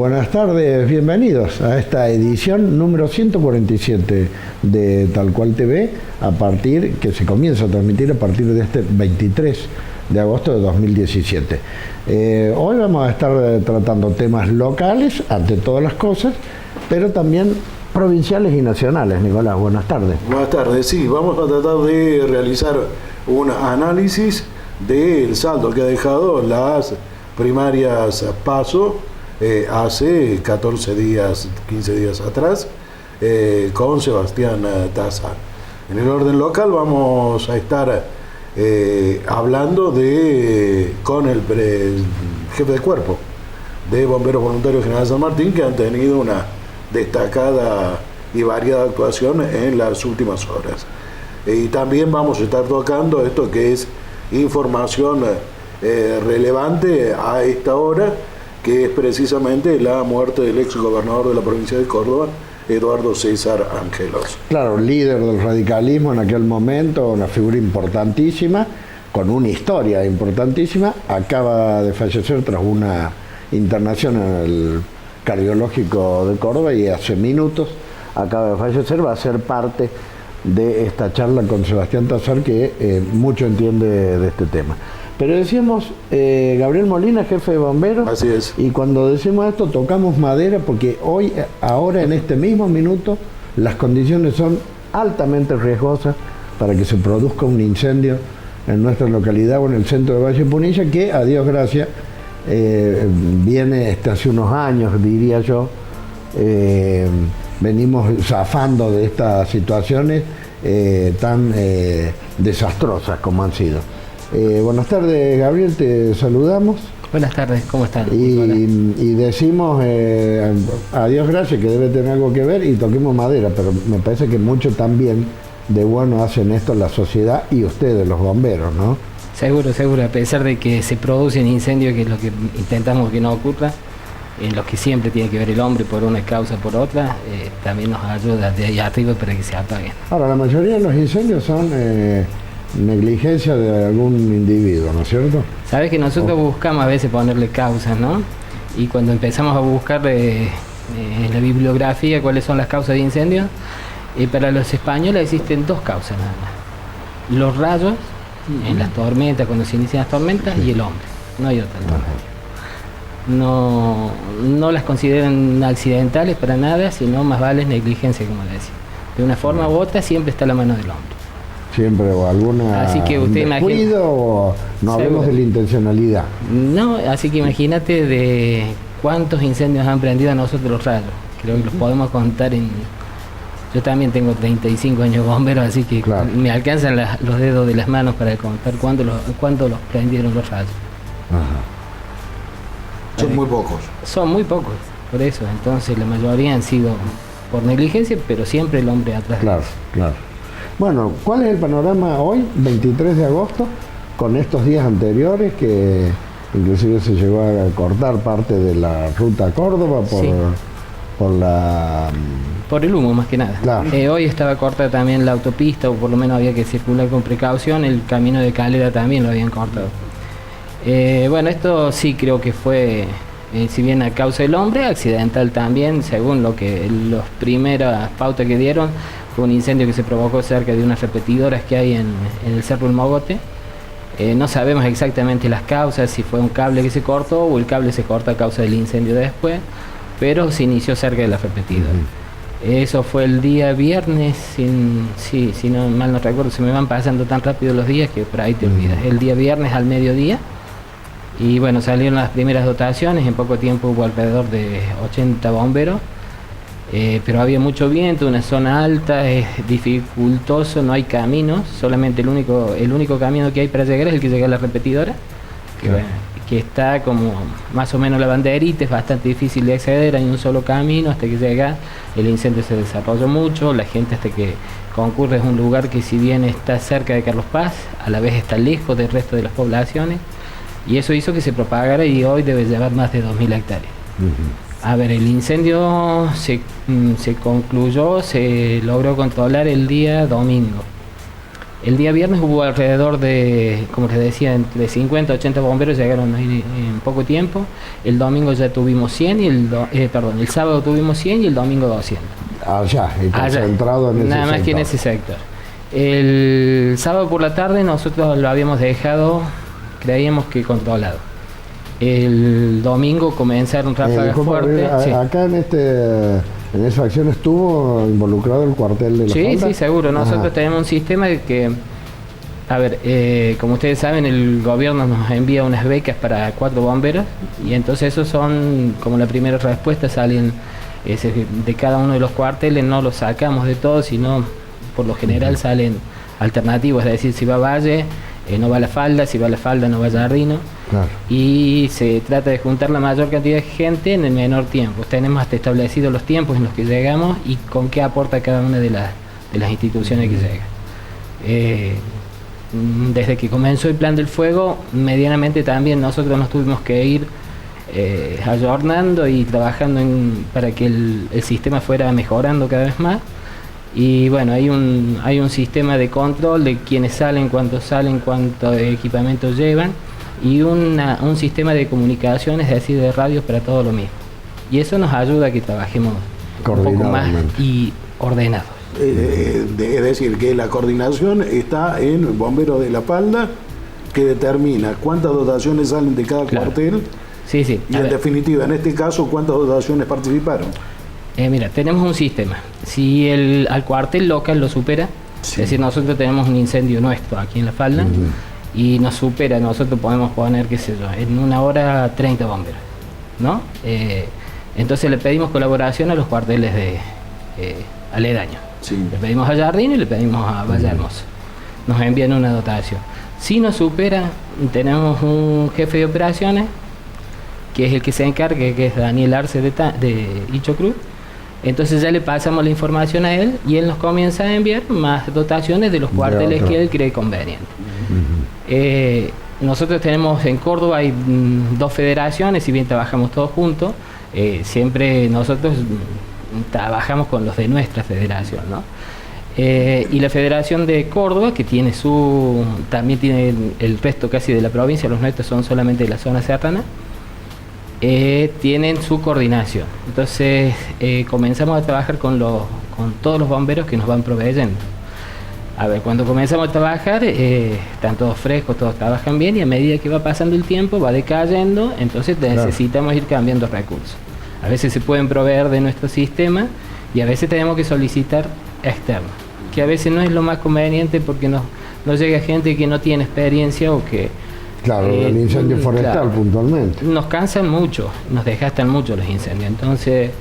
buenas tardes, bienvenidos a esta edición número 147 de Tal Cual TV, que se comienza a transmitir a partir de este 23 de agosto de 2017. Hoy vamos a estar tratando temas locales, ante todas las cosas, pero también provinciales y nacionales. Nicolás, buenas tardes. Buenas tardes, sí, vamos a tratar de realizar un análisis del saldo que ha dejado las primarias PASO hace 14 días, 15 días atrás, con Sebastián Tazán. En el orden local vamos a estar hablando con el jefe de cuerpo de Bomberos Voluntarios General San Martín, que han tenido una destacada y variada actuación en las últimas horas. Y también vamos a estar tocando esto que es información relevante a esta hora, que es precisamente la muerte del ex gobernador de la provincia de Córdoba, Eduardo César Angelos. Claro, líder del radicalismo en aquel momento, una figura importantísima, con una historia importantísima, acaba de fallecer tras una internación en el cardiológico de Córdoba y hace minutos acaba de fallecer. Va a ser parte de esta charla con Sebastián Tazán, que mucho entiende de este tema. Pero decíamos, Gabriel Molina, jefe de bomberos. Así es. Y cuando decimos esto, tocamos madera, porque ahora en este mismo minuto, las condiciones son altamente riesgosas para que se produzca un incendio en nuestra localidad o en el centro de Valle Punilla, que, a Dios gracias, viene hace unos años, diría yo, venimos zafando de estas situaciones tan desastrosas como han sido. Buenas tardes, Gabriel, te saludamos. Buenas tardes, ¿cómo están? Y decimos, a Dios gracias, que debe tener algo que ver, y toquemos madera, pero me parece que mucho también de bueno hacen esto la sociedad y ustedes, los bomberos, ¿no? Seguro, a pesar de que se producen incendios, que es lo que intentamos que no ocurra, en los que siempre tiene que ver el hombre por una causa por otra, también nos ayuda de ahí arriba para que se apaguen. Ahora, la mayoría de los incendios son negligencia de algún individuo, ¿no es cierto? Sabes que nosotros buscamos a veces ponerle causas, ¿no? Y cuando empezamos a buscar en la bibliografía cuáles son las causas de incendios, para los españoles existen dos causas nada más: los rayos en las tormentas, cuando se inician las tormentas, y el hombre. No hay otra alternativa. No las consideran accidentales para nada, sino más vale negligencia, como decía. De una forma u otra siempre está la mano del hombre. Siempre, o alguna así que usted descuido, o no hablemos de la intencionalidad. No, así que imagínate de cuántos incendios han prendido a nosotros los rayos. Creo que los podemos contar en... Yo también tengo 35 años bombero, así que claro, me alcanzan los dedos de las manos para contar cuánto los prendieron los rayos. Ajá. Son muy pocos. Son muy pocos, por eso. Entonces la mayoría han sido por negligencia, pero siempre el hombre atrás. Claro, claro. Bueno, ¿cuál es el panorama hoy, 23 de agosto, con estos días anteriores, que inclusive se llegó a cortar parte de la ruta a Córdoba por el humo, más que nada? Claro. Hoy estaba cortada también la autopista, o por lo menos había que circular con precaución. El camino de Calera también lo habían cortado. Bueno, esto sí creo que fue, si bien a causa del hombre, accidental también, según las primeras pautas que dieron. Fue un incendio que se provocó cerca de unas repetidoras que hay en el Cerro El Mogote. No sabemos exactamente las causas, si fue un cable que se cortó o el cable se corta a causa del incendio después, pero se inició cerca de las repetidoras. Eso fue el día viernes, si no mal no recuerdo, se me van pasando tan rápido los días que por ahí te olvidas. El día viernes al mediodía, y bueno, salieron las primeras dotaciones. En poco tiempo hubo alrededor de 80 bomberos. Pero había mucho viento, una zona alta, es dificultoso, no hay caminos, solamente el único camino que hay para llegar es el que llega a la repetidora, que está como más o menos la banderita, es bastante difícil de acceder, hay un solo camino hasta que llega. El incendio se desarrolló mucho, la gente hasta que concurre es un lugar que, si bien está cerca de Carlos Paz, a la vez está lejos del resto de las poblaciones, y eso hizo que se propagara, y hoy debe llevar más de 2.000 hectáreas. A ver, el incendio se concluyó, se logró controlar el día domingo. El día viernes hubo alrededor de, como les decía, entre 50 y 80 bomberos llegaron en poco tiempo. El domingo ya tuvimos 100, el sábado tuvimos 100 y el domingo 200. Allá, y concentrado en ese nada más sector. que en ese sector. El sábado por la tarde nosotros lo habíamos dejado, creíamos que controlado. El domingo comenzaron ráfagas fuertes. Sí. Acá en esa acción estuvo involucrado el cuartel de la Falda. Sí, seguro. Nosotros tenemos un sistema de que, a ver, como ustedes saben, el gobierno nos envía unas becas para 4 bomberos y entonces esos son como la primera respuesta, salen de cada uno de los cuarteles, no los sacamos de todos, sino por lo general salen alternativos, es decir, si va a Valle, no va a La Falda, si va a La Falda no va a Jardino. Claro. Y se trata de juntar la mayor cantidad de gente en el menor tiempo. Tenemos hasta establecidos los tiempos en los que llegamos y con qué aporta cada una de las instituciones que llega. Desde que comenzó el plan del fuego, medianamente también nosotros nos tuvimos que ir ayornando y trabajando para que el sistema fuera mejorando cada vez más. Y bueno, hay un sistema de control de quiénes salen, cuánto equipamiento llevan, y un sistema de comunicación, es decir, de radios para todo lo mismo. Y eso nos ayuda a que trabajemos un poco más y ordenados. Es decir, que la coordinación está en Bomberos de La Falda, que determina cuántas dotaciones salen de cada cuartel. Sí. Y en definitiva, en este caso, ¿cuántas dotaciones participaron? Mira, tenemos un sistema. Si al cuartel local lo supera, es decir, nosotros tenemos un incendio nuestro aquí en La Falda, y nos supera, nosotros podemos poner, qué sé yo, en una hora 30 bomberos, ¿no? Entonces le pedimos colaboración a los cuarteles de aledaños. Le pedimos a Jardín y le pedimos a Valle Hermoso. Nos envían una dotación. Si nos supera, tenemos un jefe de operaciones, que es el que se encarga, que es Daniel Arce de Icho Cruz. Entonces ya le pasamos la información a él y él nos comienza a enviar más dotaciones de los cuarteles que él cree conveniente. Nosotros tenemos en Córdoba hay 2 federaciones, si bien trabajamos todos juntos, siempre nosotros trabajamos con los de nuestra federación, ¿no? Y la Federación de Córdoba, que también tiene el resto casi de la provincia, los nuestros son solamente de la zona serrana, tienen su coordinación. Entonces comenzamos a trabajar con todos los bomberos que nos van proveyendo. A ver, cuando comenzamos a trabajar, están todos frescos, todos trabajan bien, y a medida que va pasando el tiempo va decayendo, entonces necesitamos ir cambiando recursos. A veces se pueden proveer de nuestro sistema y a veces tenemos que solicitar externos, que a veces no es lo más conveniente porque no llega gente que no tiene experiencia o que... Claro, el incendio forestal puntualmente. Nos cansan mucho, nos desgastan mucho los incendios, entonces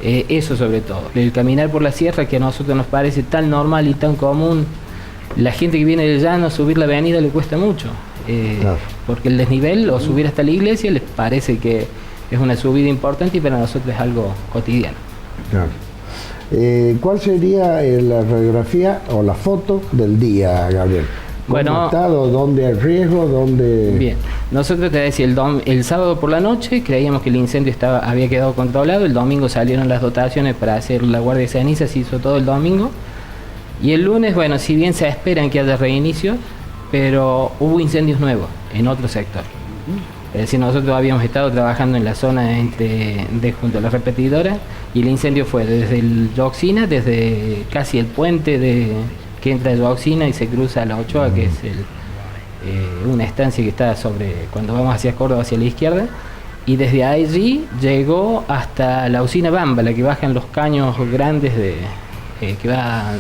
eso sobre todo. El caminar por la sierra, que a nosotros nos parece tan normal y tan común, la gente que viene del llano, subir la avenida le cuesta mucho, porque el desnivel o subir hasta la iglesia les parece que es una subida importante y para nosotros es algo cotidiano. Claro. ¿Cuál sería la radiografía o la foto del día, Gabriel? Bueno, estado, ¿dónde hay riesgo? ¿Dónde...? Bien, nosotros te decía, el sábado por la noche creíamos que el incendio había quedado controlado, el domingo salieron las dotaciones para hacer la guardia de cenizas, se hizo todo el domingo, y el lunes, bueno, si bien se esperan que haya reinicios, pero hubo incendios nuevos en otro sector. Es decir, nosotros habíamos estado trabajando en la zona junto a la repetidora, y el incendio fue desde el Yoxina, desde casi el puente que entra a Yoxina y se cruza a la Ochoa, que es una estancia que está cuando vamos hacia Córdoba, hacia la izquierda, y desde allí llegó hasta la usina Bamba, la que bajan los caños grandes que va a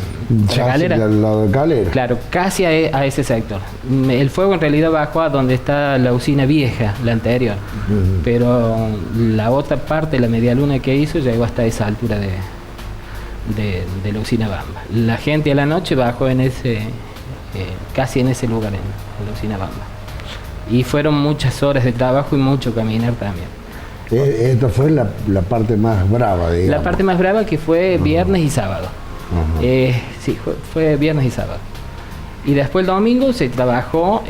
la Galera. La Galera. Claro, casi a ese sector. El fuego en realidad bajó a donde está la usina vieja, la anterior, pero la otra parte, la medialuna que hizo, llegó hasta esa altura de la usina Bamba. La gente a la noche bajó casi en ese lugar, en la usina Bamba. Y fueron muchas horas de trabajo y mucho caminar también. Esto fue la parte más brava, digamos. La parte más brava, que fue viernes y sábado. Sí, fue viernes y sábado. Y después el domingo se trabajó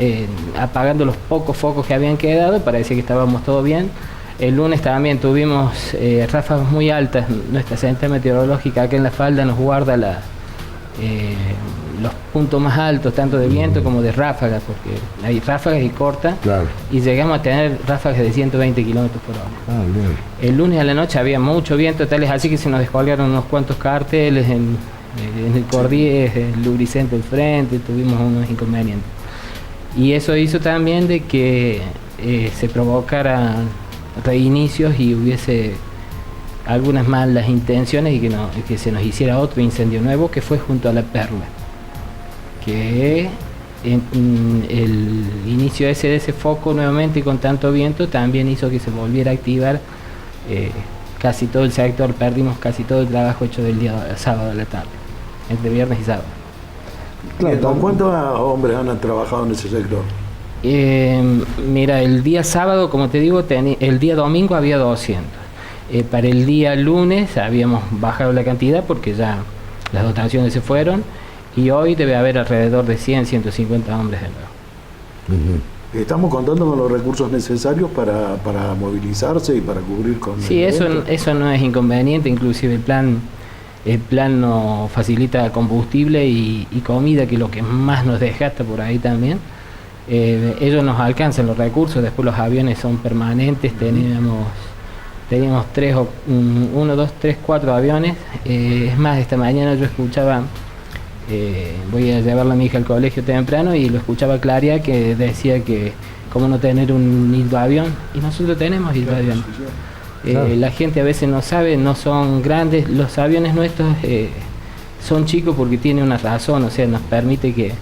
apagando los pocos focos que habían quedado, parecía que estábamos todo bien. El lunes también tuvimos ráfagas muy altas. Nuestra central meteorológica acá en La Falda nos guarda los puntos más altos, tanto de viento como de ráfagas, porque hay ráfagas y cortas, Claro. y llegamos a tener ráfagas de 120 kilómetros por hora. Ah, bien. El lunes a la noche había mucho viento, tal es así que se nos descolgaron unos cuantos carteles en el Cordies, el lubricente del frente, tuvimos unos inconvenientes. Y eso hizo también de que se provocaran reinicios y hubiese algunas malas intenciones y que se nos hiciera otro incendio nuevo, que fue junto a la Perla, que el inicio de ese foco nuevamente y con tanto viento también hizo que se volviera a activar casi todo el sector. Perdimos casi todo el trabajo hecho del día sábado a la tarde, entre viernes y sábado. Claro, ¿Con cuántos hombres han trabajado en ese sector? Mira, el día sábado, como te digo, el día domingo había 200. Para el día lunes habíamos bajado la cantidad porque ya las dotaciones se fueron, y hoy debe haber alrededor de 100, 150 hombres de nuevo. Ujú. ¿Estamos contando con los recursos necesarios para movilizarse y para cubrir con Sí, el eso evento? no es inconveniente, inclusive el plan nos facilita combustible y comida, que es lo que más nos desgasta por ahí también. Ellos nos alcanzan los recursos, después los aviones son permanentes, teníamos 4 aviones. Es más, esta mañana yo escuchaba, voy a llevarla a mi hija al colegio temprano, y lo escuchaba Claria, que decía que cómo no tener un hidroavión, y nosotros tenemos hidroavión. Claro. La gente a veces no sabe, no son grandes, los aviones nuestros son chicos porque tiene una razón, o sea, nos permite que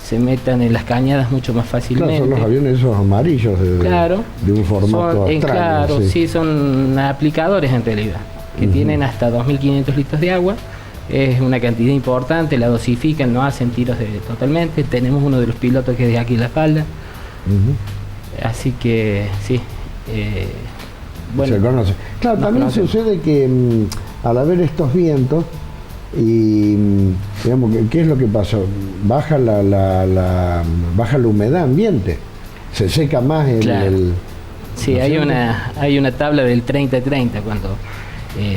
se metan en las cañadas mucho más fácilmente. Claro, son los aviones esos amarillos Claro. de un formato extraño. Claro, sí, son aplicadores en realidad, que tienen hasta 2.500 litros de agua. Es una cantidad importante, la dosifican, no hacen tiros totalmente. Tenemos uno de los pilotos que es de aquí en la espalda. Ujú. Así que sí. Bueno, Se conoce. Claro, nos también conocemos. sucede que al haber estos vientos, y digamos, ¿qué es lo que pasa? Baja baja la humedad ambiente, se seca más Claro. Sí, ¿no es cierto? hay una tabla del 30-30, cuando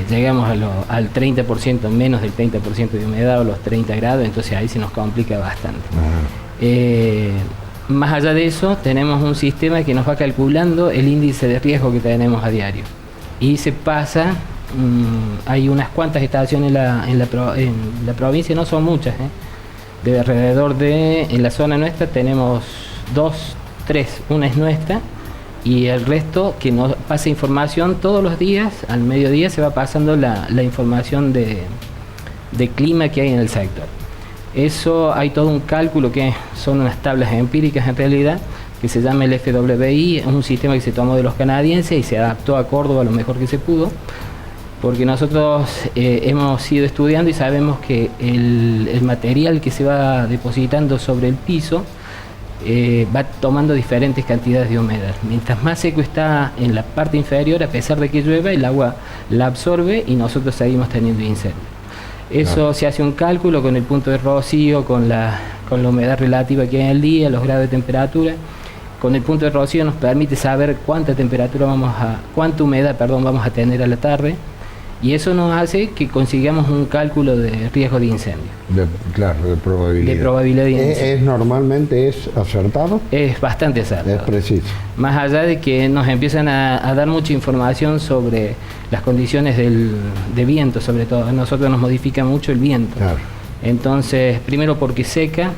llegamos al 30%, menos del 30% de humedad, o los 30 grados, entonces ahí se nos complica bastante. Ah, Más allá de eso, tenemos un sistema que nos va calculando el índice de riesgo que tenemos a diario. Y se pasa, hay unas cuantas estaciones en la provincia, no son muchas, de alrededor en la zona nuestra tenemos 2, 3, una es nuestra, y el resto que nos pasa información todos los días, al mediodía se va pasando la información de clima que hay en el sector. Eso hay todo un cálculo que son unas tablas empíricas en realidad, que se llama el FWI, es un sistema que se tomó de los canadienses y se adaptó a Córdoba lo mejor que se pudo, porque nosotros hemos ido estudiando y sabemos que el material que se va depositando sobre el piso va tomando diferentes cantidades de humedad. Mientras más seco está en la parte inferior, a pesar de que llueva, el agua la absorbe y nosotros seguimos teniendo incendios. Eso Claro. se hace un cálculo con el punto de rocío, con la humedad relativa que hay en el día, los grados de temperatura. Con el punto de rocío nos permite saber cuánta humedad vamos a tener a la tarde, y eso nos hace que consigamos un cálculo de riesgo de incendio. Claro, de probabilidad. De probabilidad de incendio. Normalmente es acertado, Es bastante es acertado. preciso. Más allá de que nos empiezan a dar mucha información sobre las condiciones de viento, sobre todo. A nosotros nos modifica mucho el viento. Claro. Entonces, primero porque seca,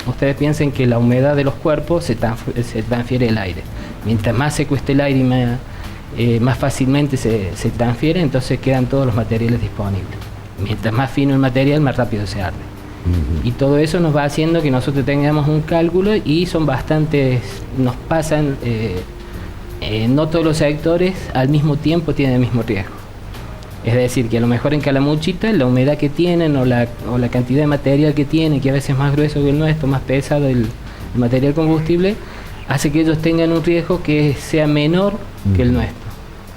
ustedes piensen que la humedad de los cuerpos se transfiere al aire. Mientras más seco esté el aire y más fácilmente se transfiere, entonces quedan todos los materiales disponibles. Mientras más fino el material, más rápido se arde. Y todo eso nos va haciendo que nosotros tengamos un cálculo, y son bastantes, nos pasan, no todos los sectores al mismo tiempo tienen el mismo riesgo. Es decir, que a lo mejor en Calamuchita la humedad que tienen o la cantidad de material que tienen, que a veces es más grueso que el nuestro, más pesado el material combustible, hace que ellos tengan un riesgo que sea menor que el nuestro.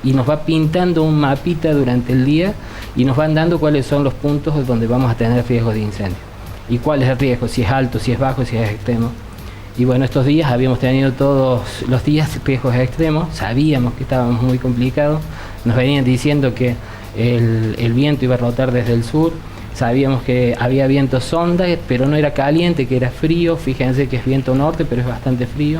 Y nos va pintando un mapita durante el día y nos van dando cuáles son los puntos donde vamos a tener riesgo de incendio. Y cuál es el riesgo, si es alto, si es bajo, si es extremo. Y bueno, estos días habíamos tenido todos los días riesgos extremos, sabíamos que estábamos muy complicados, nos venían diciendo que el viento iba a rotar desde el sur, sabíamos que había viento sonda, pero no era caliente, que era frío. Fíjense que es viento norte, pero es bastante frío,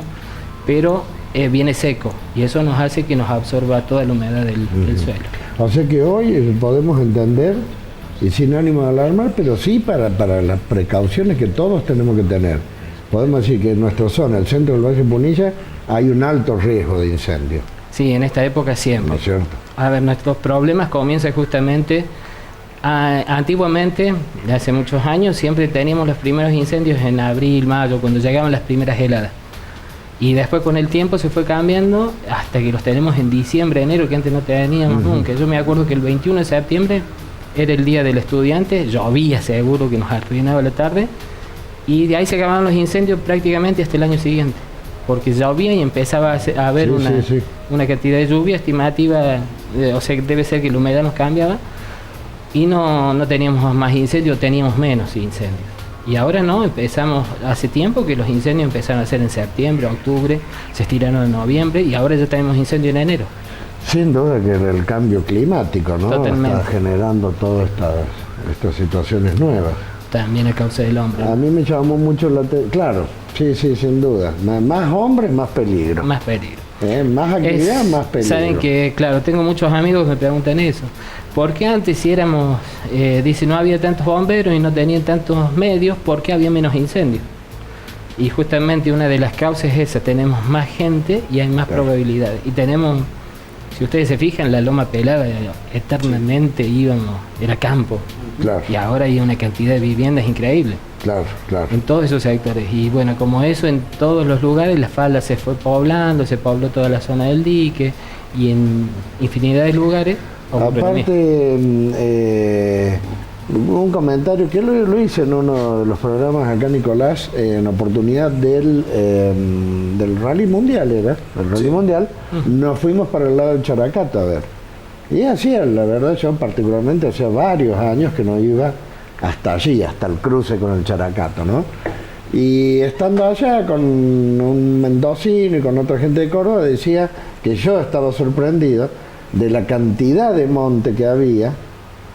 pero viene seco, y eso nos hace que nos absorba toda la humedad del suelo. O sea que hoy podemos entender, y sin ánimo de alarmar, pero sí para las precauciones que todos tenemos que tener. Podemos decir que en nuestra zona, el centro del Valle Punilla, hay un alto riesgo de incendio. Sí, en esta época siempre. ¿No es cierto? A ver, nuestros problemas comienzan justamente... antiguamente, hace muchos años, siempre teníamos los primeros incendios en abril, mayo, cuando llegaban las primeras heladas. Y después con el tiempo se fue cambiando hasta que los tenemos en diciembre, enero, que antes no teníamos nunca. Yo me acuerdo que el 21 de septiembre era el día del estudiante, llovía seguro que nos arruinaba la tarde, y de ahí se acababan los incendios prácticamente hasta el año siguiente, porque llovía y empezaba a haber una cantidad de lluvia estimativa, o sea, debe ser que la humedad nos cambiaba, y no teníamos más incendios, teníamos menos incendios. Y ahora no, empezamos, hace tiempo que los incendios empezaron a ser en septiembre, octubre, se estiraron en noviembre, y ahora ya tenemos incendio en enero. Sin duda que el cambio climático, ¿no? Totalmente. Está generando todas estas situaciones nuevas. También a causa del hombre. A mí me llamó mucho la atención, claro, sí, sin duda. Más hombres, más peligro. Más peligro. Más actividad, más peligro. Saben que, claro, tengo muchos amigos que me preguntan eso. ¿Por qué antes, si éramos, dice, no había tantos bomberos y no tenían tantos medios, por qué había menos incendios? Y justamente una de las causas es esa, tenemos más gente y hay más probabilidades. Y tenemos, si ustedes se fijan, la Loma Pelada eternamente íbamos, era campo. Claro. Y ahora hay una cantidad de viviendas increíble. Claro. En todos esos sectores. Y bueno, como eso, en todos los lugares la falda se fue poblando, se pobló toda la zona del dique, y en infinidad de lugares. Aparte, un comentario que lo hice en uno de los programas acá, Nicolás, en oportunidad del Rally Mundial, el Rally Mundial, nos fuimos para el lado del Characato a ver. Y así, la verdad, yo particularmente hacía varios años que no iba hasta allí, hasta el cruce con el Characato, ¿no? Y estando allá con un mendocino y con otra gente de Córdoba, decía que yo estaba sorprendido de la cantidad de monte que había,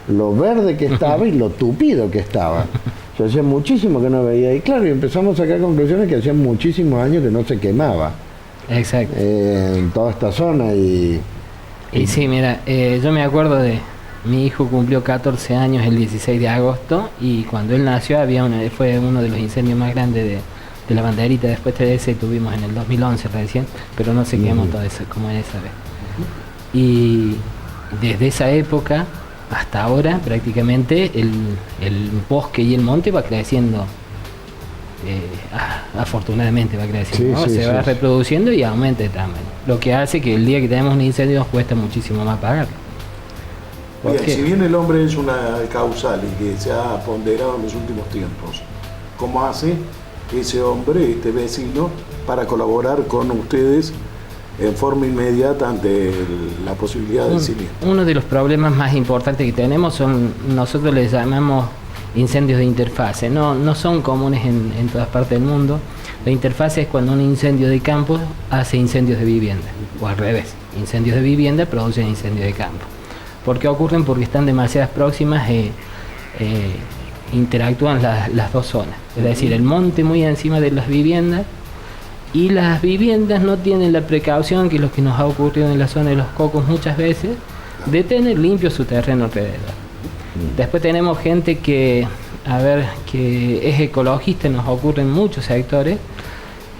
lo verde que estaba y lo tupido que estaba. Yo hacía muchísimo que no veía, y claro, y empezamos a sacar conclusiones que hacían muchísimos años que no se quemaba. Exacto. En toda esta zona y sí, mira, yo me acuerdo de mi hijo cumplió 14 años el 16 de agosto, y cuando él nació fue uno de los incendios más grandes de la banderita. Después de ese tuvimos en el 2011 recién, pero no se quemó todo eso como en esa vez. Y desde esa época hasta ahora prácticamente el bosque y el monte va creciendo, afortunadamente va creciendo, ¿no? Se va reproduciendo y aumenta de tamaño, lo que hace que el día que tenemos un incendio nos cuesta muchísimo más pagarlo. Bien, si bien el hombre es una causal y que se ha ponderado en los últimos tiempos, ¿cómo hace ese hombre, este vecino, para colaborar con ustedes en forma inmediata ante la posibilidad del siniestro? Uno de los problemas más importantes que tenemos nosotros les llamamos incendios de interfase. No son comunes en todas partes del mundo. La interfase es cuando un incendio de campo hace incendios de vivienda, o al revés, incendios de vivienda producen incendios de campo. ¿Por qué ocurren? Porque están demasiadas próximas, interactúan las dos zonas. Es decir, el monte muy encima de las viviendas, y las viviendas no tienen la precaución, que es lo que nos ha ocurrido en la zona de los Cocos muchas veces, de tener limpio su terreno alrededor. Después tenemos gente que es ecologista, nos ocurre en muchos sectores,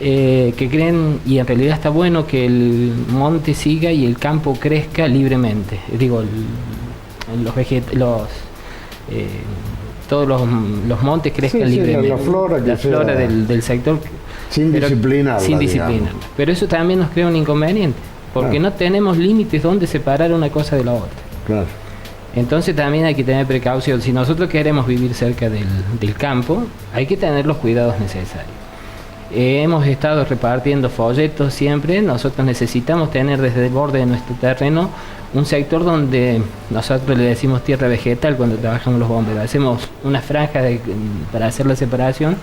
que creen, y en realidad está bueno que el monte siga y el campo crezca libremente. Digo, todos los montes crezcan libremente. La flora del sector. Sin disciplinar. Pero eso también nos crea un inconveniente, porque no tenemos límites donde separar una cosa de la otra. Claro. Entonces también hay que tener precaución. Si nosotros queremos vivir cerca del campo, hay que tener los cuidados necesarios. Hemos estado repartiendo folletos siempre. Nosotros necesitamos tener desde el borde de nuestro terreno un sector donde nosotros le decimos tierra vegetal cuando trabajamos los bomberos. Hacemos una franja para hacer la separación,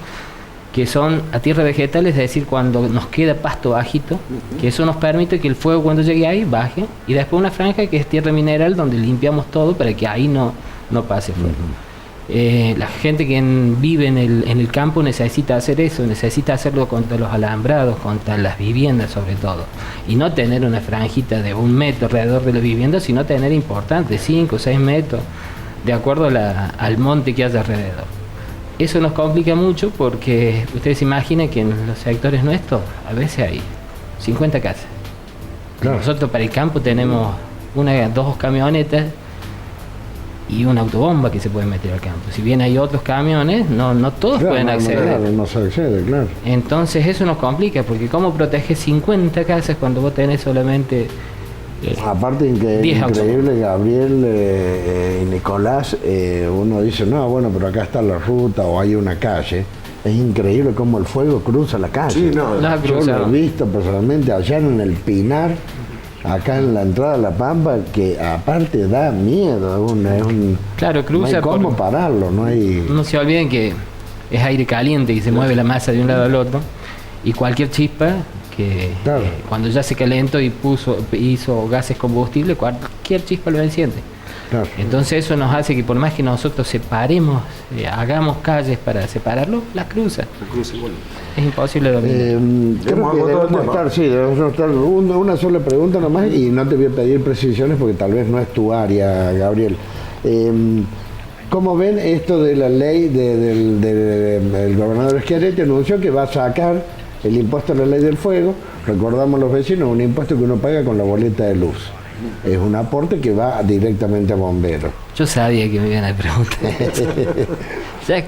que son a tierra vegetal, es decir, cuando nos queda pasto bajito, que eso nos permite que el fuego cuando llegue ahí baje, y después una franja que es tierra mineral donde limpiamos todo para que ahí no pase fuego. La gente que vive en el campo necesita hacer eso, necesita hacerlo contra los alambrados, contra las viviendas sobre todo. Y no tener una franjita de 1 metro alrededor de la vivienda, sino tener importante, 5 o 6 metros, de acuerdo al monte que haya alrededor. Eso nos complica mucho porque ustedes imaginen que en los sectores nuestros a veces hay 50 casas. Claro. Nosotros para el campo tenemos 2 camionetas y una autobomba que se puede meter al campo. Si bien hay otros camiones, no todos pueden acceder. No se accede, claro. Entonces eso nos complica, porque ¿cómo proteges 50 casas cuando vos tenés solamente aparte increíble, Gabriel y Nicolás, uno dice, no, bueno, pero acá está la ruta o hay una calle. Es increíble cómo el fuego cruza la calle. Sí, no, yo lo he visto personalmente allá en el Pinar, acá en la entrada de La Pampa, que aparte da miedo. Claro, cruza. No hay cómo pararlo, no hay... No se olviden que es aire caliente y se mueve la masa de un lado al otro, y cualquier chispa claro. Cuando ya se calentó y hizo gases combustibles, cualquier chispa lo enciende. Claro. Entonces eso nos hace que por más que nosotros separemos, hagamos calles para separarlo, las cruza. Igual. Es imposible dominar. Creo que debemos estar una sola pregunta nomás, y no te voy a pedir precisiones porque tal vez no es tu área, Gabriel. ¿Cómo ven esto de la ley del gobernador Schiaretti? Anunció que va a sacar el impuesto a la ley del fuego. Recordamos los vecinos, un impuesto que uno paga con la boleta de luz. Es un aporte que va directamente a bomberos. Yo sabía que me iban a preguntar eso.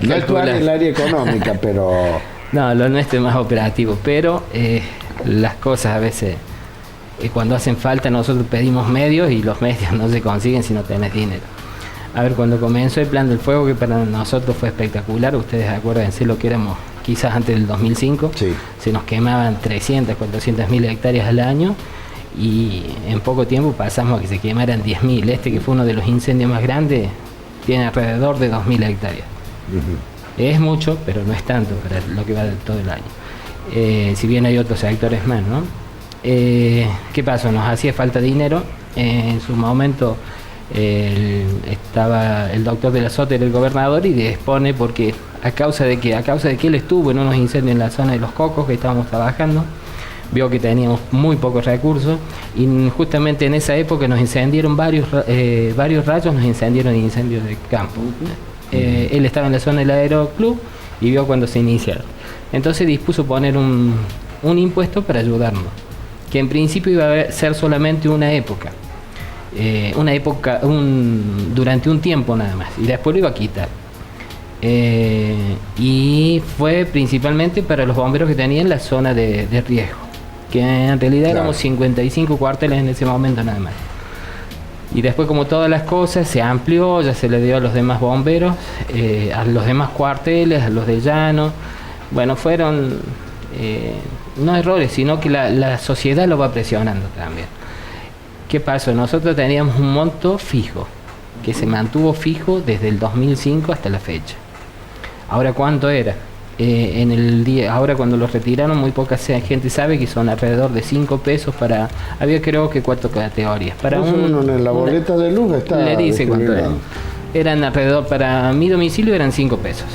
No es tu área, el área económica, pero... No, lo nuestro es más operativo, pero las cosas a veces, cuando hacen falta, nosotros pedimos medios y los medios no se consiguen si no tenés dinero. A ver, cuando comenzó el plan del fuego, que para nosotros fue espectacular, ustedes acuérdense lo que éramos quizás antes del 2005, sí. Se nos quemaban 300, 400 mil hectáreas al año, y en poco tiempo pasamos a que se quemaran 10.000. Que fue uno de los incendios más grandes, tiene alrededor de 2.000 hectáreas. Es mucho, pero no es tanto para lo que va de todo el año. Si bien hay otros sectores más, ¿no? ¿Qué pasó? Nos hacía falta dinero. En su momento estaba el doctor de la Sota, el gobernador, y dispone porque a causa de que él estuvo en unos incendios en la zona de Los Cocos que estábamos trabajando, vio que teníamos muy pocos recursos, y justamente en esa época nos incendiaron varios rayos, nos incendiaron incendios de campo. Él estaba en la zona del aeroclub y vio cuando se iniciaron. Entonces dispuso poner un impuesto para ayudarnos, que en principio iba a ser solamente una época, durante un tiempo nada más, y después lo iba a quitar. Y fue principalmente para los bomberos que tenían la zona de riesgo, que en realidad éramos 55 cuarteles en ese momento nada más. Y después, como todas las cosas, se amplió, ya se le dio a los demás bomberos, a los demás cuarteles, a los de llano. Bueno, fueron no errores, sino que la sociedad lo va presionando también. ¿Qué pasó? Nosotros teníamos un monto fijo, que se mantuvo fijo desde el 2005 hasta la fecha. Ahora, ¿cuánto era? Ahora cuando los retiraron, muy poca gente sabe que son alrededor de 5 pesos para... Había creo que 4 categorías. Para en la boleta de luz está... Le dice cuánto era. Eran alrededor, para mi domicilio eran 5 pesos.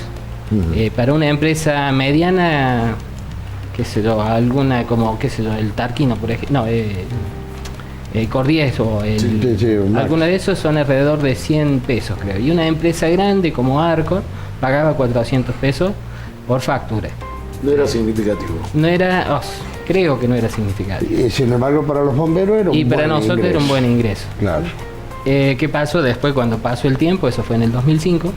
Para una empresa mediana, qué sé yo, alguna como, qué sé yo, el Tarquino, por ejemplo, Cordies o alguna de esos son alrededor de 100 pesos, creo. Y una empresa grande como Arcor pagaba 400 pesos por factura. No era significativo. No era, creo que no era significativo. Y sin embargo para los bomberos era un buen ingreso. Y para nosotros era un buen ingreso. Claro. ¿Qué pasó después cuando pasó el tiempo? Eso fue en el 2005.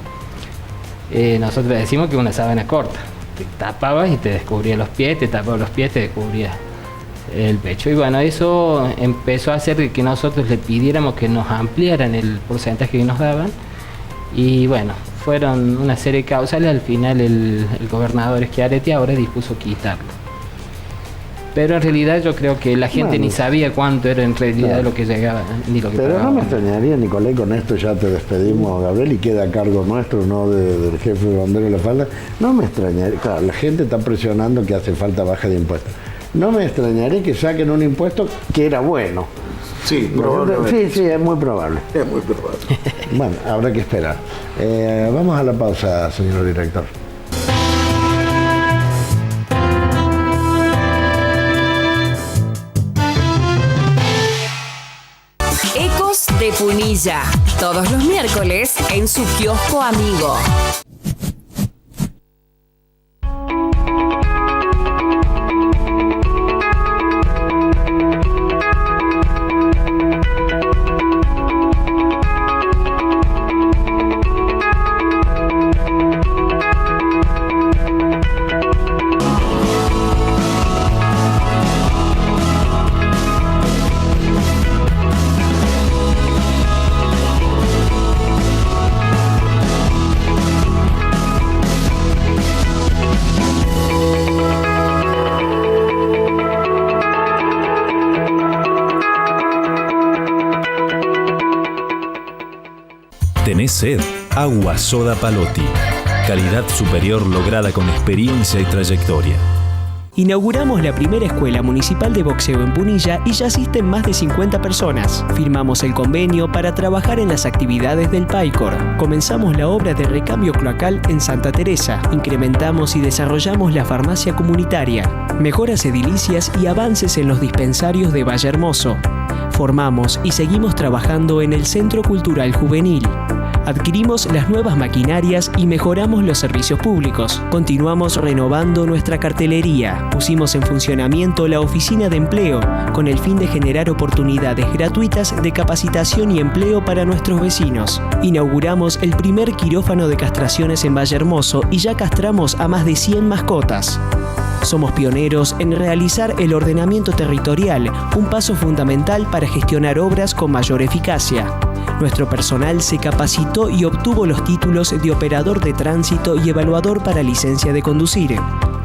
Nosotros decimos que una sábana corta. Te tapabas y te descubría los pies, te tapabas los pies, te descubría el pecho. Y bueno, eso empezó a hacer que nosotros le pidiéramos que nos ampliaran el porcentaje que nos daban. Y bueno, fueron una serie de causales. Al final el gobernador Schiaretti ahora dispuso quitarlo. Pero en realidad yo creo que la gente ni sabía cuánto era en realidad lo que llegaba, ni lo que Pero pagaba. no me extrañaría, Nicolás, con esto ya te despedimos, Gabriel, y queda a cargo nuestro, no del jefe de bombero de La Falda. No me extrañaría, claro, la gente está presionando que hace falta baja de impuestos. No me extrañaría que saquen un impuesto que era bueno, Sí, ¿No es cierto? probablemente. Sí, es muy probable. Es muy probable. Bueno, habrá que esperar. Vamos a la pausa, señor director. Ecos de Punilla, todos los miércoles en su kiosco amigo. ¿Tenés sed? Agua Soda Palotti. Calidad superior lograda con experiencia y trayectoria. Inauguramos la primera escuela municipal de boxeo en Punilla y ya asisten más de 50 personas. Firmamos el convenio para trabajar en las actividades del PAICOR. Comenzamos la obra de recambio cloacal en Santa Teresa. Incrementamos y desarrollamos la farmacia comunitaria. Mejoras edilicias y avances en los dispensarios de Valle Hermoso. Formamos y seguimos trabajando en el Centro Cultural Juvenil. Adquirimos las nuevas maquinarias y mejoramos los servicios públicos. Continuamos renovando nuestra cartelería. Pusimos en funcionamiento la oficina de empleo con el fin de generar oportunidades gratuitas de capacitación y empleo para nuestros vecinos. Inauguramos el primer quirófano de castraciones en Valle Hermoso y ya castramos a más de 100 mascotas. Somos pioneros en realizar el ordenamiento territorial, un paso fundamental para gestionar obras con mayor eficacia. Nuestro personal se capacitó y obtuvo los títulos de operador de tránsito y evaluador para licencia de conducir.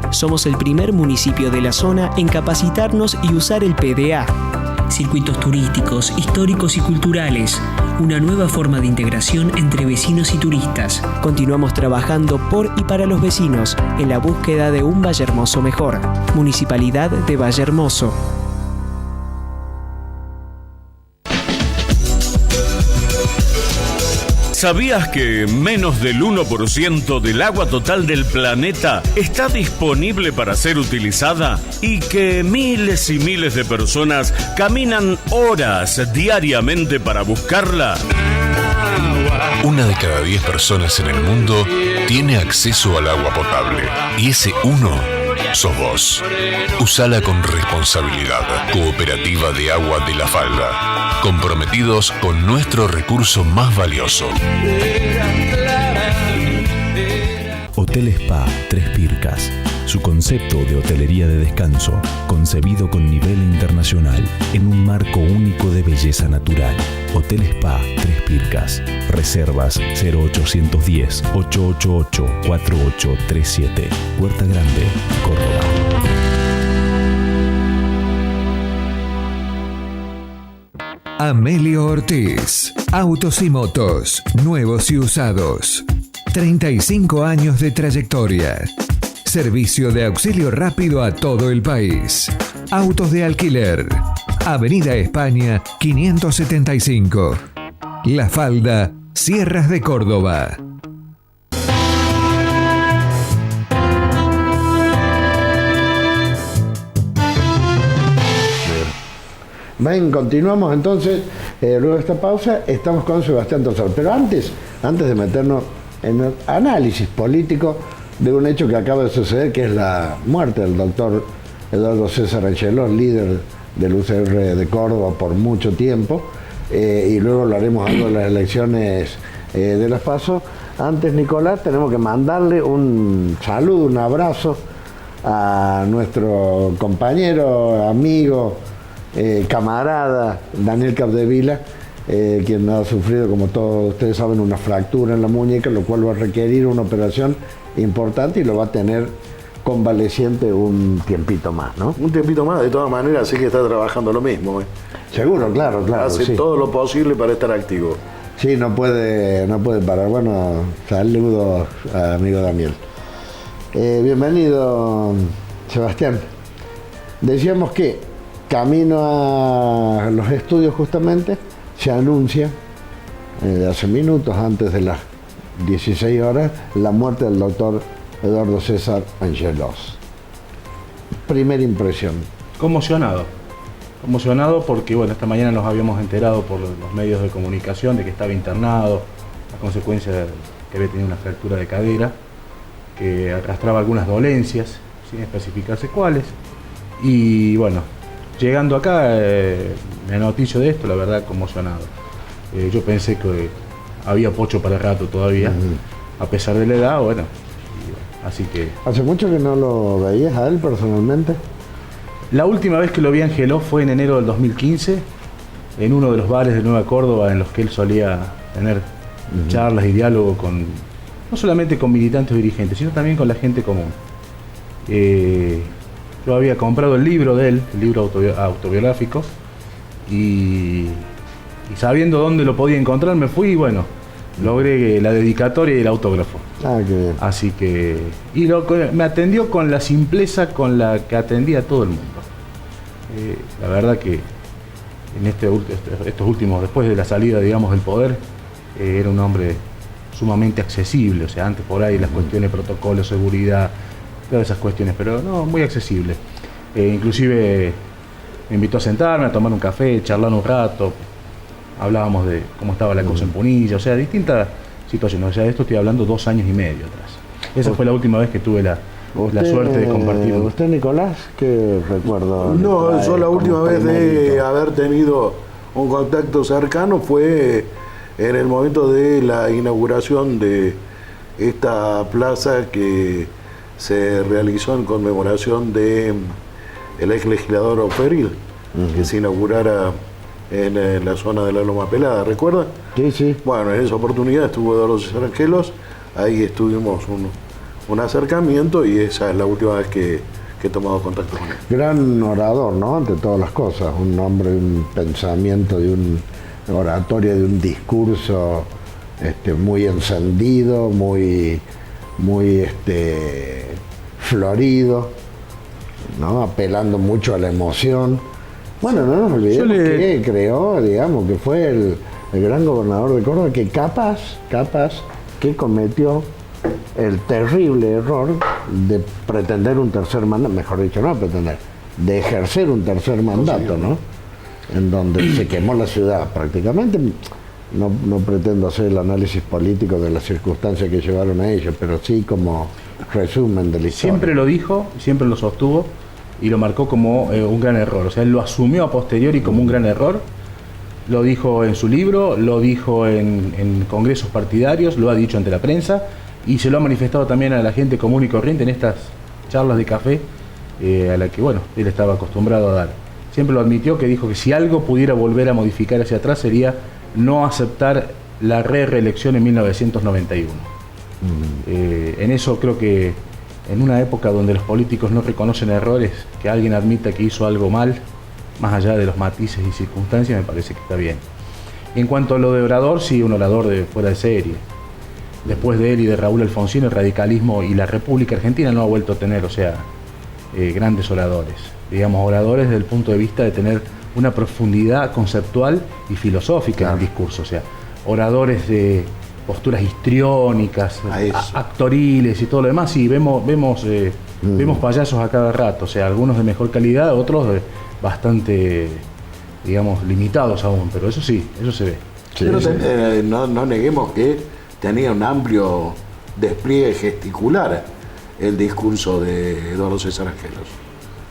Somos el primer municipio de la zona en capacitarnos y usar el PDA. Circuitos turísticos, históricos y culturales. Una nueva forma de integración entre vecinos y turistas. Continuamos trabajando por y para los vecinos en la búsqueda de un Valle Hermoso mejor. Municipalidad de Valle Hermoso. ¿Sabías que menos del 1% del agua total del planeta está disponible para ser utilizada? Y que miles y miles de personas caminan horas diariamente para buscarla. Una de cada 10 personas en el mundo tiene acceso al agua potable. Y ese uno sos vos. Usala con responsabilidad. Cooperativa de Agua de la Falda. Comprometidos con nuestro recurso más valioso. Hotel Spa Tres Pircas. Su concepto de hotelería de descanso, concebido con nivel internacional, en un marco único de belleza natural. Hotel Spa Tres Pircas. Reservas 0810-888-4837. Huerta Grande, Córdoba. Amelio Ortiz. Autos y motos, nuevos y usados. 35 años de trayectoria. Servicio de auxilio rápido a todo el país. Autos de alquiler. Avenida España 575. La Falda, Sierras de Córdoba. Bien, continuamos entonces, luego de esta pausa, estamos con Sebastián Tosar. Pero antes de meternos en el análisis político de un hecho que acaba de suceder, que es la muerte del doctor Eduardo César Angelós, líder del UCR de Córdoba por mucho tiempo, y luego lo haremos algo de las elecciones de las PASO. Antes, Nicolás, tenemos que mandarle un saludo, un abrazo a nuestro compañero, amigo, camarada Daniel Capdevila, quien ha sufrido, como todos ustedes saben, una fractura en la muñeca, lo cual va a requerir una operación importante y lo va a tener convaleciente un tiempito más, ¿no? Un tiempito más, de todas maneras, sí que está trabajando lo mismo. Seguro, claro. Hace sí. todo lo posible para estar activo. Sí, no puede parar. Bueno, saludos al amigo Daniel. Bienvenido, Sebastián. Decíamos que Camino a los estudios justamente, se anuncia hace minutos antes de las 16 horas la muerte del doctor Eduardo César Angelos. Primera impresión. Conmocionado porque bueno, esta mañana nos habíamos enterado por los medios de comunicación de que estaba internado a consecuencia de que había tenido una fractura de cadera, que arrastraba algunas dolencias, sin especificarse cuáles, y bueno, llegando acá, me noticio de esto, la verdad, conmocionado. Yo pensé que había pocho para el rato todavía, a pesar de la edad, bueno, así que... ¿Hace mucho que no lo veías a él personalmente? La última vez que lo vi a Angelos fue en enero del 2015, en uno de los bares de Nueva Córdoba en los que él solía tener charlas y diálogo con, no solamente con militantes o dirigentes, sino también con la gente común. Yo había comprado el libro de él, el libro autobiográfico, y sabiendo dónde lo podía encontrar me fui y bueno, logré la dedicatoria y el autógrafo. Ah, qué bien. Así que... Y me atendió con la simpleza con la que atendía a todo el mundo. La verdad que en estos últimos, después de la salida, digamos, del poder, era un hombre sumamente accesible. O sea, antes por ahí las cuestiones, protocolo, seguridad, todas esas cuestiones, pero no, muy accesible. Inclusive me invitó a sentarme, a tomar un café, charlar un rato. Hablábamos de cómo estaba la cosa en Punilla, o sea, distintas situaciones. O sea, de esto estoy hablando 2 años y medio atrás. Esa fue la última vez que tuve la suerte de compartir. ¿Usted, Nicolás, qué recuerdo? No, yo la última vez de haber tenido un contacto cercano fue en el momento de la inauguración de esta plaza que se realizó en conmemoración de el ex legislador Oferil, que se inaugurara en la zona de la Loma Pelada, ¿recuerda? Sí, sí. Bueno, en esa oportunidad estuvo Eduardo César Angelos, ahí estuvimos un acercamiento y esa es la última vez que he tomado contacto con él. Gran orador, ¿no? Ante todas las cosas, un hombre, un pensamiento, de un oratoria, de un discurso muy encendido, muy florido, ¿no? Apelando mucho a la emoción. Bueno, no nos olvidemos que creó, digamos, que fue el gran gobernador de Córdoba, que capaz que cometió el terrible error de pretender un tercer mandato, mejor dicho, no pretender, de ejercer un tercer mandato, ¿no? En donde se quemó la ciudad prácticamente. No pretendo hacer el análisis político de las circunstancias que llevaron a ello, pero sí como resumen de la historia. Siempre lo dijo, siempre lo sostuvo y lo marcó como un gran error. O sea, él lo asumió a posteriori como un gran error. Lo dijo en su libro, lo dijo en congresos partidarios, lo ha dicho ante la prensa y se lo ha manifestado también a la gente común y corriente en estas charlas de café a la que, bueno, él estaba acostumbrado a dar. Siempre lo admitió, que dijo que si algo pudiera volver a modificar hacia atrás sería no aceptar la reelección en 1991. En eso creo que en una época donde los políticos no reconocen errores, que alguien admita que hizo algo mal, más allá de los matices y circunstancias, me parece que está bien. En cuanto a lo de orador, sí, un orador de fuera de serie. Después de él y de Raúl Alfonsín, el radicalismo y la República Argentina no ha vuelto a tener, o sea, grandes oradores. Digamos, oradores desde el punto de vista de tener una profundidad conceptual y filosófica en el discurso. O sea, oradores de posturas histriónicas, actoriles y todo lo demás. Sí, vemos payasos a cada rato. O sea, algunos de mejor calidad, otros bastante, digamos, limitados aún. Pero eso sí, eso se ve. Sí, pero sí. No neguemos que tenía un amplio despliegue gesticular el discurso de Eduardo César Angelos.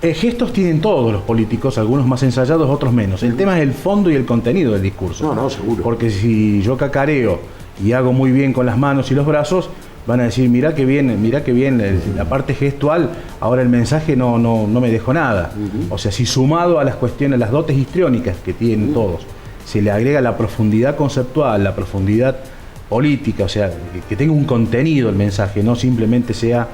Gestos tienen todos los políticos, algunos más ensayados, otros menos. El tema es el fondo y el contenido del discurso. No, seguro. Porque si yo cacareo y hago muy bien con las manos y los brazos, van a decir, mirá que bien, la parte gestual, ahora el mensaje no me dejó nada. O sea, si sumado a las cuestiones, las dotes histriónicas que tienen todos, se le agrega la profundidad conceptual, la profundidad política, o sea, que tenga un contenido el mensaje, no simplemente sea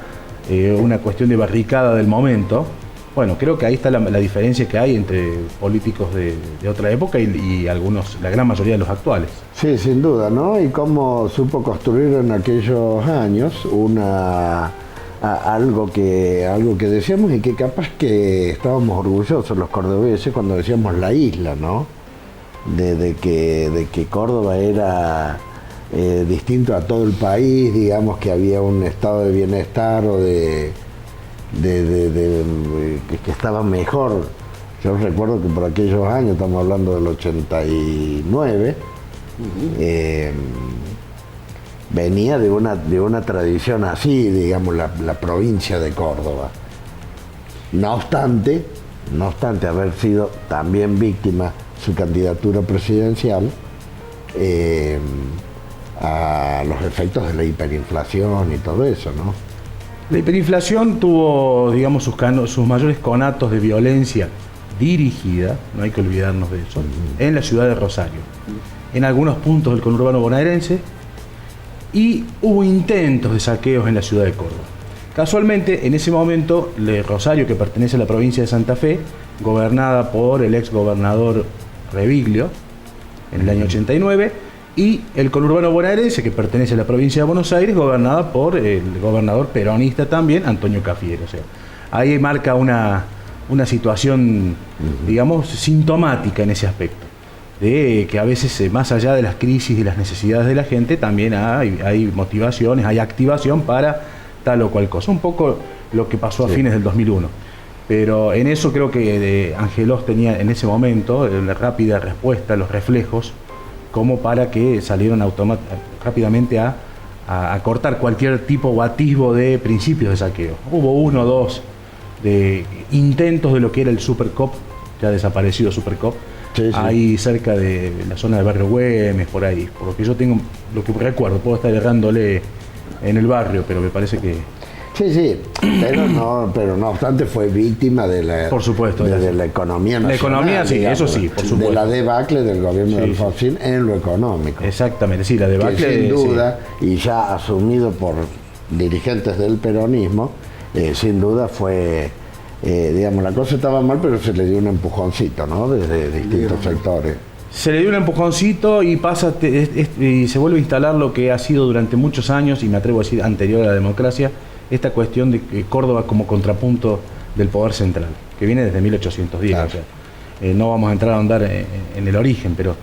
una cuestión de barricada del momento. Bueno, creo que ahí está la diferencia que hay entre políticos de otra época y algunos, la gran mayoría de los actuales. Sí, sin duda, ¿no? Y cómo supo construir en aquellos años una algo que decíamos y que capaz que estábamos orgullosos los cordobeses cuando decíamos la isla, ¿no? De que Córdoba era distinto a todo el país, digamos que había un estado de bienestar o que estaba mejor. Yo recuerdo que por aquellos años, estamos hablando del 89, venía de una tradición así, digamos, la provincia de Córdoba. No obstante haber sido también víctima su candidatura presidencial a los efectos de la hiperinflación y todo eso, ¿no? La hiperinflación tuvo, digamos, sus mayores conatos de violencia dirigida, no hay que olvidarnos de eso, en la ciudad de Rosario, en algunos puntos del conurbano bonaerense, y hubo intentos de saqueos en la ciudad de Córdoba. Casualmente, en ese momento, Rosario, que pertenece a la provincia de Santa Fe, gobernada por el ex gobernador Reviglio, en el año 89, y el conurbano bonaerense, que pertenece a la provincia de Buenos Aires, gobernada por el gobernador peronista también, Antonio Cafiero. O sea, ahí marca una situación, digamos, sintomática en ese aspecto, de que a veces, más allá de las crisis y las necesidades de la gente, también hay motivaciones, hay activación para tal o cual cosa. Un poco lo que pasó a fines del 2001. Pero en eso creo que Angelos tenía en ese momento la rápida respuesta, los reflejos, como para que salieran rápidamente a cortar cualquier tipo o atisbo de principios de saqueo. Hubo 1 o 2 de intentos de lo que era el Supercop, ya desaparecido Supercop, ahí cerca de la zona del barrio Güemes, por ahí, por lo que yo tengo, lo que recuerdo, puedo estar errándole en el barrio, pero me parece que... Sí, pero no obstante fue víctima de la, por supuesto, de la economía nacional. La economía, sí, digamos, eso sí, por supuesto. De la debacle del gobierno del Alfonsín en lo económico. Exactamente, sí, la debacle. Que sin duda, y ya asumido por dirigentes del peronismo, sin duda fue, digamos, la cosa estaba mal, pero se le dio un empujoncito, ¿no? Desde distintos sectores. Se le dio un empujoncito y y se vuelve a instalar lo que ha sido durante muchos años, y me atrevo a decir anterior a la democracia, esta cuestión de Córdoba como contrapunto del poder central, que viene desde 1810. Claro. O sea, no vamos a entrar a ahondar en el origen, pero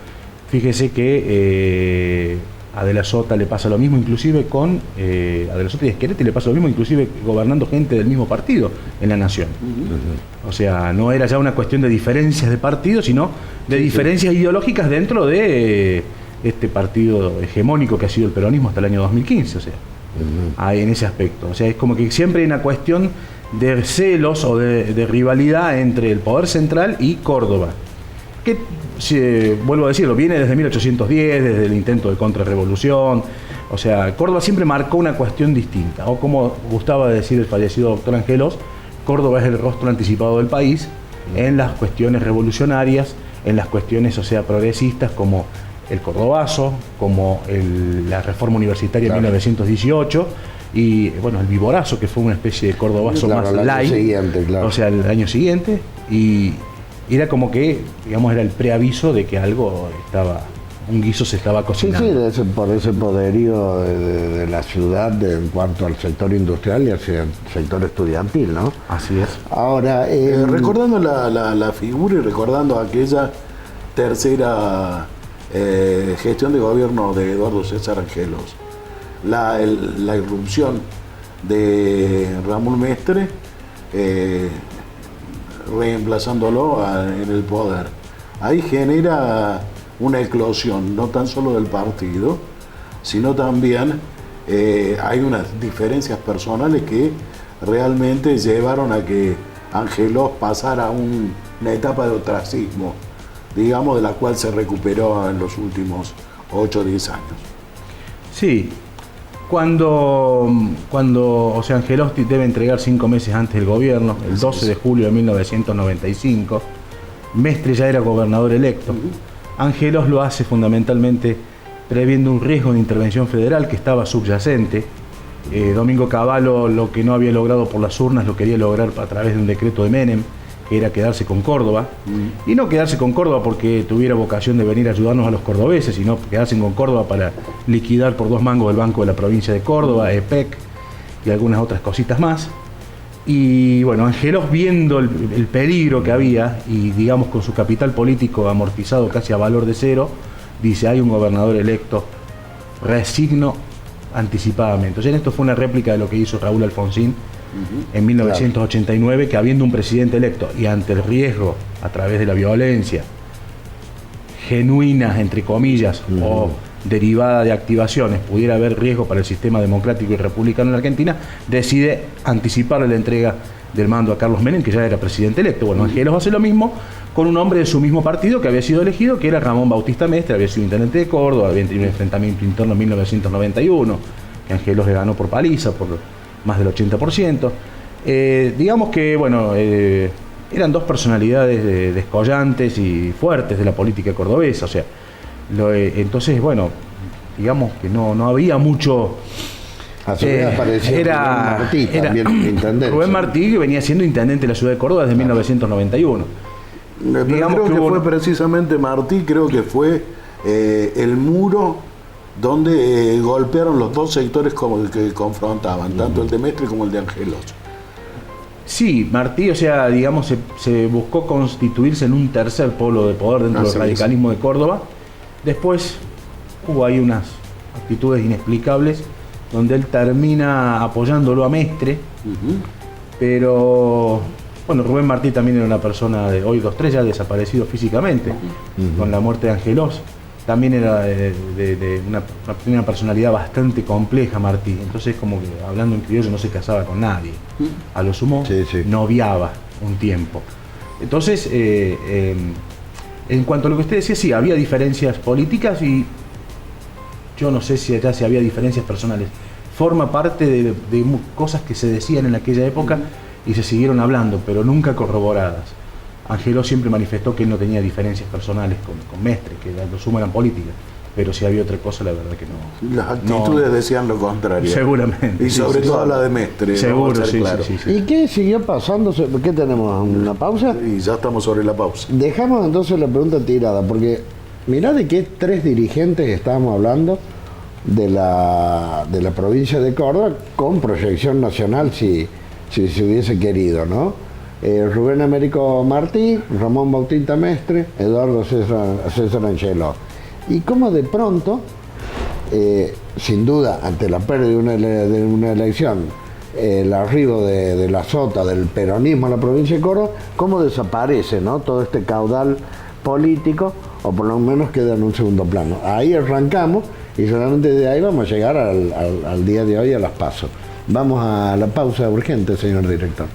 fíjese que a De la Sota le pasa lo mismo, inclusive con a De la Sota y Schiaretti le pasa lo mismo, inclusive gobernando gente del mismo partido en la nación. O sea, no era ya una cuestión de diferencias de partido, sino de diferencias ideológicas dentro de este partido hegemónico que ha sido el peronismo hasta el año 2015, o sea. En ese aspecto, o sea, es como que siempre hay una cuestión de celos o de rivalidad entre el poder central y Córdoba, que, vuelvo a decirlo, viene desde 1810, desde el intento de contrarrevolución. O sea, Córdoba siempre marcó una cuestión distinta, o como gustaba decir el fallecido doctor Angelos, Córdoba es el rostro anticipado del país en las cuestiones revolucionarias, en las cuestiones, o sea, progresistas, como el Cordobazo, como la reforma universitaria en 1918, y bueno, el Viborazo, que fue una especie de Cordobazo más light, o sea, el año siguiente, y era como que, digamos, era el preaviso de que algo un guiso se estaba cocinando. Sí, por ese poderío de la ciudad en cuanto al sector industrial y al sector estudiantil, ¿no? Así es. Ahora, recordando la figura y recordando aquella tercera gestión de gobierno de Eduardo César Angelos, la irrupción de Ramón Mestre, reemplazándolo en el poder, ahí genera una eclosión no tan solo del partido, sino también hay unas diferencias personales que realmente llevaron a que Angelos pasara a una etapa de ostracismo, digamos, de la cual se recuperó en los últimos 8 o 10 años. Sí, cuando o sea, Angelos debe entregar 5 meses antes del gobierno, el 12 de julio de 1995, Mestre ya era gobernador electo. Angelos lo hace fundamentalmente previendo un riesgo de intervención federal que estaba subyacente. Domingo Cavallo, lo que no había logrado por las urnas, lo quería lograr a través de un decreto de Menem, que era quedarse con Córdoba, y no quedarse con Córdoba porque tuviera vocación de venir a ayudarnos a los cordobeses, sino quedarse con Córdoba para liquidar por 2 mangos el Banco de la Provincia de Córdoba, EPEC, y algunas otras cositas más. Y bueno, Angelos, viendo el peligro que había y digamos con su capital político amortizado casi a valor de cero, dice: hay un gobernador electo, resigno anticipadamente. Entonces esto fue una réplica de lo que hizo Raúl Alfonsín en 1989, que habiendo un presidente electo y ante el riesgo a través de la violencia genuina, entre comillas, o derivada de activaciones, pudiera haber riesgo para el sistema democrático y republicano en Argentina, decide anticiparle la entrega del mando a Carlos Menem, que ya era presidente electo. Bueno, Angelos hace lo mismo con un hombre de su mismo partido que había sido elegido, que era Ramón Bautista Mestre, había sido intendente de Córdoba, había tenido un enfrentamiento interno en 1991, que Angelos le ganó por paliza, por más del 80%. Digamos que, bueno, eran dos personalidades descollantes y fuertes de la política cordobesa, o sea, entonces, bueno, digamos que no había mucho. A su vez apareció Rubén Martí, también intendente. Rubén Martí, que venía siendo intendente de la ciudad de Córdoba desde 1991. Digamos que fue precisamente Martí, creo que fue el muro donde golpearon los dos sectores que confrontaban, tanto el de Mestre como el de Angelos. Sí, Martí, o sea, digamos, se buscó constituirse en un tercer polo de poder dentro del radicalismo de Córdoba. Después hubo ahí unas actitudes inexplicables donde él termina apoyándolo a Mestre, pero bueno, Rubén Martí también era una persona de hoy 2-3 ya desaparecido físicamente, con la muerte de Angelos. También era de una personalidad bastante compleja Martí, entonces como que hablando en criollo no se casaba con nadie, a lo sumo noviaba un tiempo. Entonces, en cuanto a lo que usted decía, sí, había diferencias políticas y yo no sé si allá si había diferencias personales. Forma parte de cosas que se decían en aquella época y se siguieron hablando, pero nunca corroboradas. Angelos siempre manifestó que él no tenía diferencias personales con Mestre, que lo sumo eran políticas, pero si había otra cosa, la verdad que no. Las actitudes decían lo contrario. Seguramente. Y sobre todo la de Mestre. Seguro, sí. ¿Y qué siguió pasando? ¿Qué tenemos? ¿Una pausa? Y ya estamos sobre la pausa. Dejamos entonces la pregunta tirada, porque mirá de qué tres dirigentes estábamos hablando de la provincia de Córdoba con proyección nacional si se hubiese querido, ¿no? Rubén Américo Martí, Ramón Bautista Mestre, Eduardo César Angelos. Y como de pronto, sin duda, ante la pérdida de una elección, el arribo de la sota del peronismo a la provincia de Córdoba, cómo desaparece, ¿no?, todo este caudal político, o por lo menos queda en un segundo plano. Ahí arrancamos y solamente de ahí vamos a llegar al día de hoy, a las PASO. Vamos a la pausa urgente, señor director.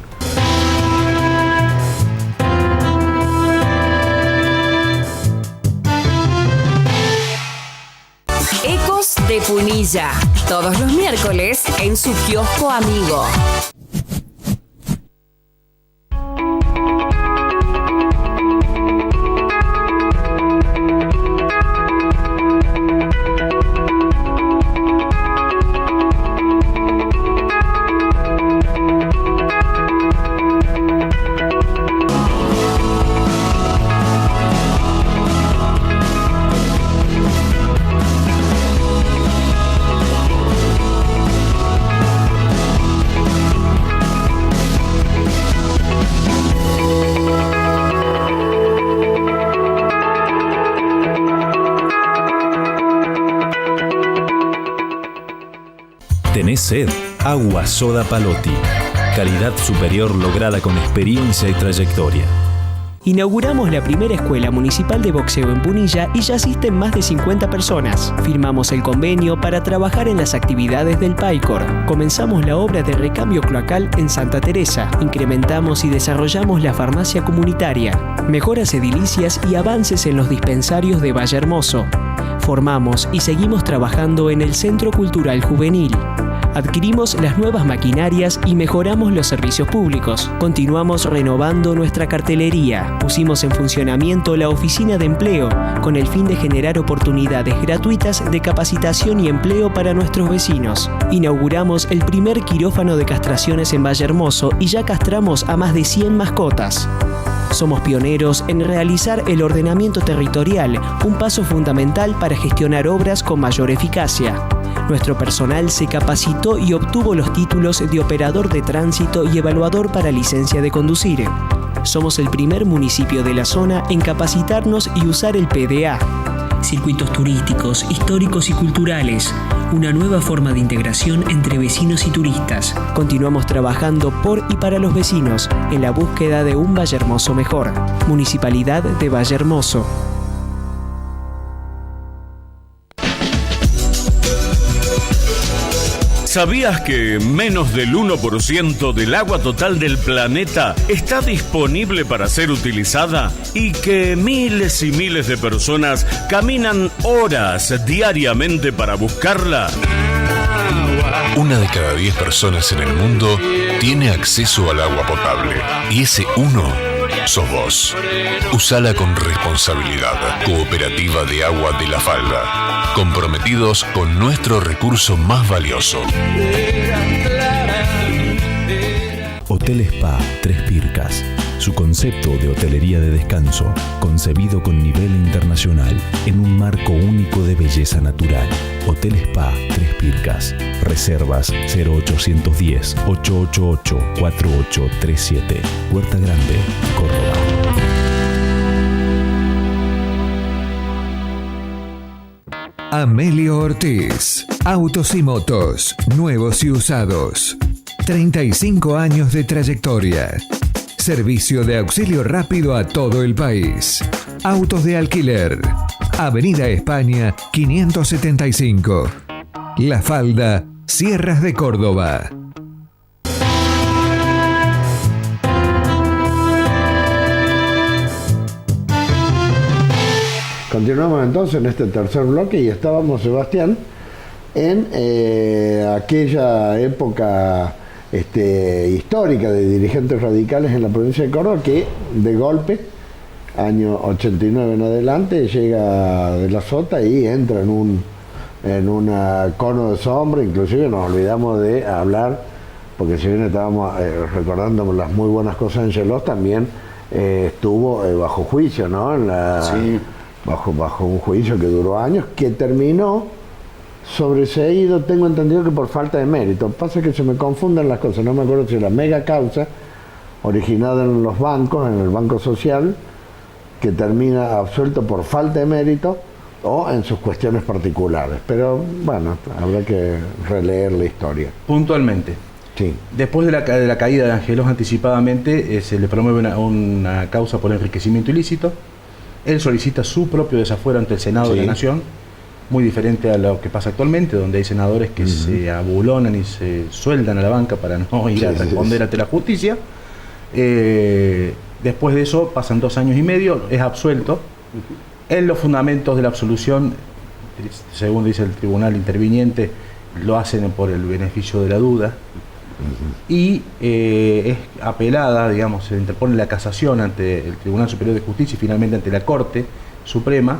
Ecos de Punilla, todos los miércoles en su kiosco amigo. ¿Tenés sed? Agua Soda Palotti. Calidad superior lograda con experiencia y trayectoria. Inauguramos la primera escuela municipal de boxeo en Punilla y ya asisten más de 50 personas. Firmamos el convenio para trabajar en las actividades del PAICOR. Comenzamos la obra de recambio cloacal en Santa Teresa. Incrementamos y desarrollamos la farmacia comunitaria. Mejoras edilicias y avances en los dispensarios de Valle Hermoso. Formamos y seguimos trabajando en el Centro Cultural Juvenil. Adquirimos las nuevas maquinarias y mejoramos los servicios públicos. Continuamos renovando nuestra cartelería. Pusimos en funcionamiento la oficina de empleo con el fin de generar oportunidades gratuitas de capacitación y empleo para nuestros vecinos. Inauguramos el primer quirófano de castraciones en Valle Hermoso y ya castramos a más de 100 mascotas. Somos pioneros en realizar el ordenamiento territorial, un paso fundamental para gestionar obras con mayor eficacia. Nuestro personal se capacitó y obtuvo los títulos de operador de tránsito y evaluador para licencia de conducir. Somos el primer municipio de la zona en capacitarnos y usar el PDA. Circuitos turísticos, históricos y culturales. Una nueva forma de integración entre vecinos y turistas. Continuamos trabajando por y para los vecinos en la búsqueda de un Vallehermoso mejor. Municipalidad de Vallehermoso. ¿Sabías que menos del 1% del agua total del planeta está disponible para ser utilizada? Y que miles y miles de personas caminan horas diariamente para buscarla. Una de cada 10 personas en el mundo tiene acceso al agua potable. Y ese uno sos vos. Usala con responsabilidad. Cooperativa de Agua de la Falda. Comprometidos con nuestro recurso más valioso. Hotel Spa Tres Pircas. Su concepto de hotelería de descanso, concebido con nivel internacional, en un marco único de belleza natural. Hotel Spa Tres Pircas. Reservas 0810-888-4837. Huerta Grande, Córdoba. Amelio Ortiz. Autos y motos, nuevos y usados. 35 años de trayectoria. Servicio de auxilio rápido a todo el país. Autos de alquiler. Avenida España 575. La Falda, Sierras de Córdoba. Continuamos entonces en este tercer bloque y estábamos, Sebastián, en aquella época histórica de dirigentes radicales en la provincia de Córdoba que de golpe, año 89 en adelante, llega de la Sota y entra en un cono de sombra. Inclusive nos olvidamos de hablar, porque si bien estábamos recordando las muy buenas cosas en Angelos, también estuvo bajo juicio, ¿no? Sí. Bajo un juicio que duró años, que terminó sobreseído, tengo entendido que por falta de mérito. Pasa que se me confunden las cosas, no me acuerdo si la mega causa originada en los bancos, en el Banco Social, que termina absuelto por falta de mérito, o en sus cuestiones particulares. Pero bueno, habrá que releer la historia. Puntualmente. Sí. Después de la caída de Angelos anticipadamente, se le promueve una causa por enriquecimiento ilícito. Él solicita su propio desafuero ante el Senado de la Nación, muy diferente a lo que pasa actualmente, donde hay senadores que se abulonan y se sueldan a la banca para no ir a responder ante la justicia. Después de eso pasan 2 años y medio, es absuelto. En los fundamentos de la absolución, según dice el tribunal interviniente, lo hacen por el beneficio de la duda. Y es apelada, digamos, se interpone la casación ante el Tribunal Superior de Justicia y finalmente ante la Corte Suprema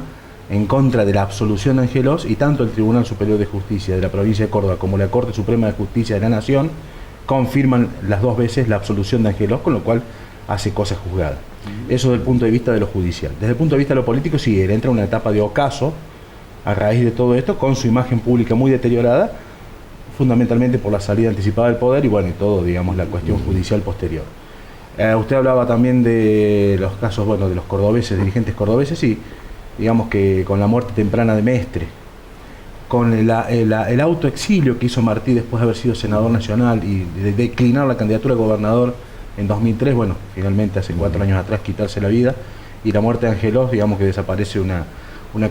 en contra de la absolución de Angelos, y tanto el Tribunal Superior de Justicia de la provincia de Córdoba como la Corte Suprema de Justicia de la Nación confirman las 2 veces la absolución de Angelos, con lo cual hace cosa juzgada. Eso desde el punto de vista de lo judicial. Desde el punto de vista de lo político, sí, él entra en una etapa de ocaso a raíz de todo esto, con su imagen pública muy deteriorada, fundamentalmente por la salida anticipada del poder y bueno, y todo, digamos, la cuestión judicial posterior. Usted hablaba también de los casos, bueno, de los cordobeses, dirigentes cordobeses, y digamos que con la muerte temprana de Mestre, con el autoexilio que hizo Martí después de haber sido senador nacional y de declinar la candidatura a gobernador en 2003, bueno, finalmente hace 4 años atrás quitarse la vida, y la muerte de Angelos, digamos que desaparece una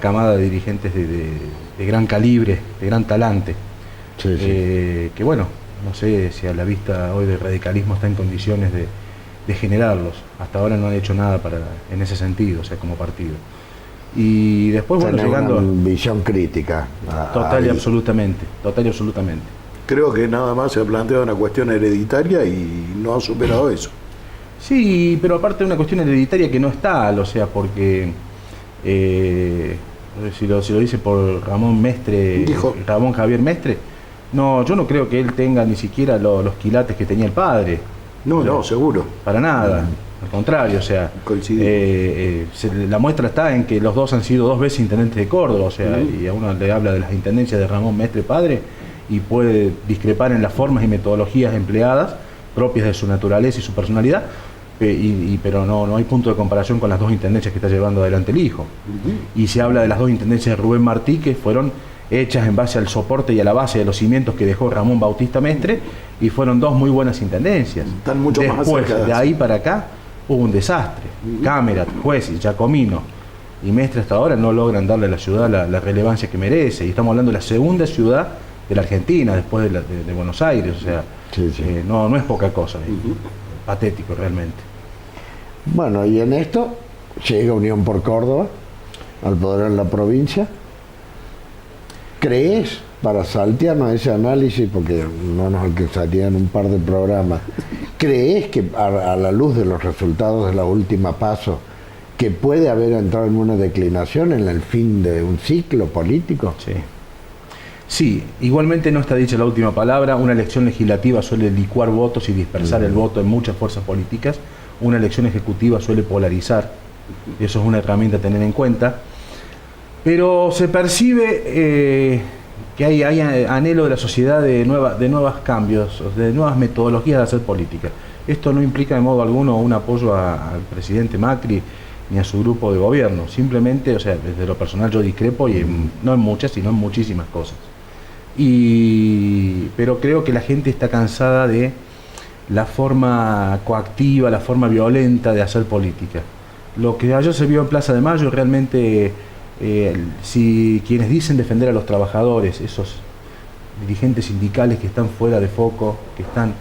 camada de dirigentes de gran calibre, de gran talante. Sí. Que bueno, no sé si a la vista hoy del radicalismo está en condiciones de generarlos. Hasta ahora no han hecho nada en ese sentido, o sea, como partido. Y después, bueno, llegando una visión crítica. Total y absolutamente. Creo que nada más se ha planteado una cuestión hereditaria y no ha superado eso. Sí, pero aparte de una cuestión hereditaria que no es tal, o sea, porque si lo dice por Ramón Javier Mestre, no, yo no creo que él tenga ni siquiera los quilates que tenía el padre. No, seguro. Para nada. al contrario, o sea, la muestra está en que los dos han sido 2 veces intendentes de Córdoba, o sea, y a uno le habla de las intendencias de Ramón Mestre padre y puede discrepar en las formas y metodologías empleadas propias de su naturaleza y su personalidad, pero no hay punto de comparación con las 2 intendencias que está llevando adelante el hijo. Y se habla de las 2 intendencias de Rubén Martí, que fueron hechas en base al soporte y a la base de los cimientos que dejó Ramón Bautista Mestre, y fueron 2 muy buenas intendencias. Están mucho más después, acercadas. de ahí para acá, hubo un desastre. Cámara, Juez, Giacomino y Mestre hasta ahora no logran darle a la ciudad la relevancia que merece, y estamos hablando de la segunda ciudad de la Argentina, después de Buenos Aires, o sea, no es poca cosa, patético realmente. Bueno, y en esto llega Unión por Córdoba al poder en la provincia. ¿Crees, para saltearnos ese análisis, porque no nos alcanzarían un par de programas, crees que a la luz de los resultados de la última PASO, que puede haber entrado en una declinación en el fin de un ciclo político? Sí, igualmente no está dicha la última palabra. Una elección legislativa suele licuar votos y dispersar el voto en muchas fuerzas políticas. Una elección ejecutiva suele polarizar, y eso es una herramienta a tener en cuenta. Pero se percibe que hay anhelo de la sociedad de nuevos cambios, de nuevas metodologías de hacer política. Esto no implica de modo alguno un apoyo al presidente Macri ni a su grupo de gobierno. Simplemente, o sea, desde lo personal yo discrepo, y no en muchas, sino en muchísimas cosas. Pero creo que la gente está cansada de la forma coactiva, la forma violenta de hacer política. Lo que ayer se vio en Plaza de Mayo realmente, si quienes dicen defender a los trabajadores, esos dirigentes sindicales que están fuera de foco, que están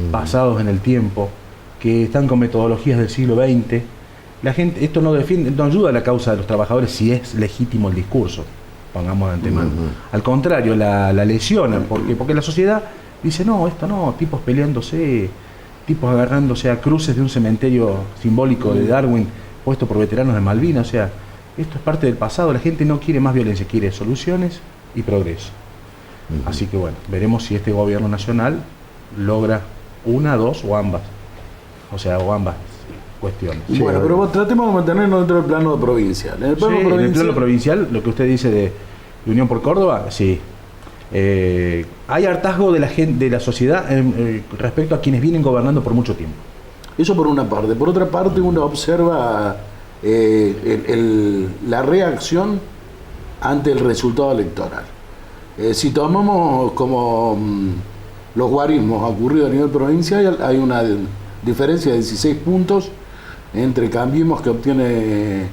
pasados en el tiempo, que están con metodologías del siglo XX, la gente, esto no ayuda a la causa de los trabajadores si es legítimo el discurso, pongamos de antemano. Al contrario, la lesionan, porque la sociedad dice, no, esto no, tipos peleándose, tipos agarrándose a cruces de un cementerio simbólico de Darwin puesto por veteranos de Malvinas, o sea, esto es parte del pasado. La gente no quiere más violencia, quiere soluciones y progreso. Así que bueno, veremos si este gobierno nacional logra una, 2 o ambas. O sea, o ambas cuestiones. Bueno, pero tratemos de mantenernos dentro del plano provincial. En el plano provincial, lo que usted dice de Unión por Córdoba, sí. Hay hartazgo de la gente, de la sociedad respecto a quienes vienen gobernando por mucho tiempo. Eso por una parte. Por otra parte, uno observa la reacción ante el resultado electoral. Si tomamos como los guarismos ocurridos a nivel provincial, hay una diferencia de 16 puntos entre Cambiemos, que obtiene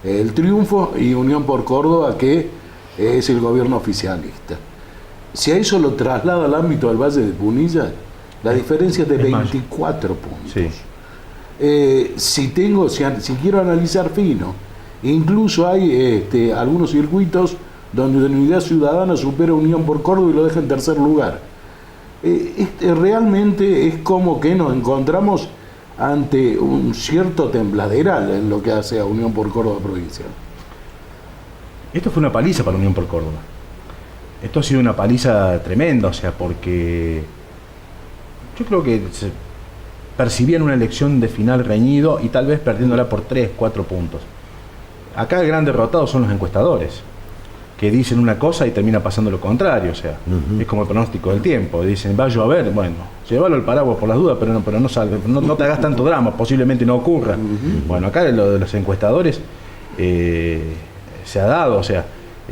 el triunfo, y Unión por Córdoba, que es el gobierno oficialista. Si a eso lo traslada al ámbito del Valle de Punilla, la diferencia es de 24 puntos. Sí. Si quiero analizar fino, incluso hay algunos circuitos donde Unidad Ciudadana supera Unión por Córdoba y lo deja en tercer lugar. Realmente es como que nos encontramos ante un cierto tembladeral en lo que hace a Unión por Córdoba provincial. Esto fue una paliza para Unión por Córdoba. Esto ha sido una paliza tremenda, o sea, porque yo creo que se percibían una elección de final reñido y tal vez perdiéndola por 3, 4 puntos. Acá el gran derrotado son los encuestadores, que dicen una cosa y termina pasando lo contrario, o sea, es como el pronóstico del tiempo. Dicen, va a llover, bueno, llévalo al paraguas por las dudas, pero no salga, no te hagas tanto drama, posiblemente no ocurra. Bueno, acá lo de los encuestadores se ha dado, o sea,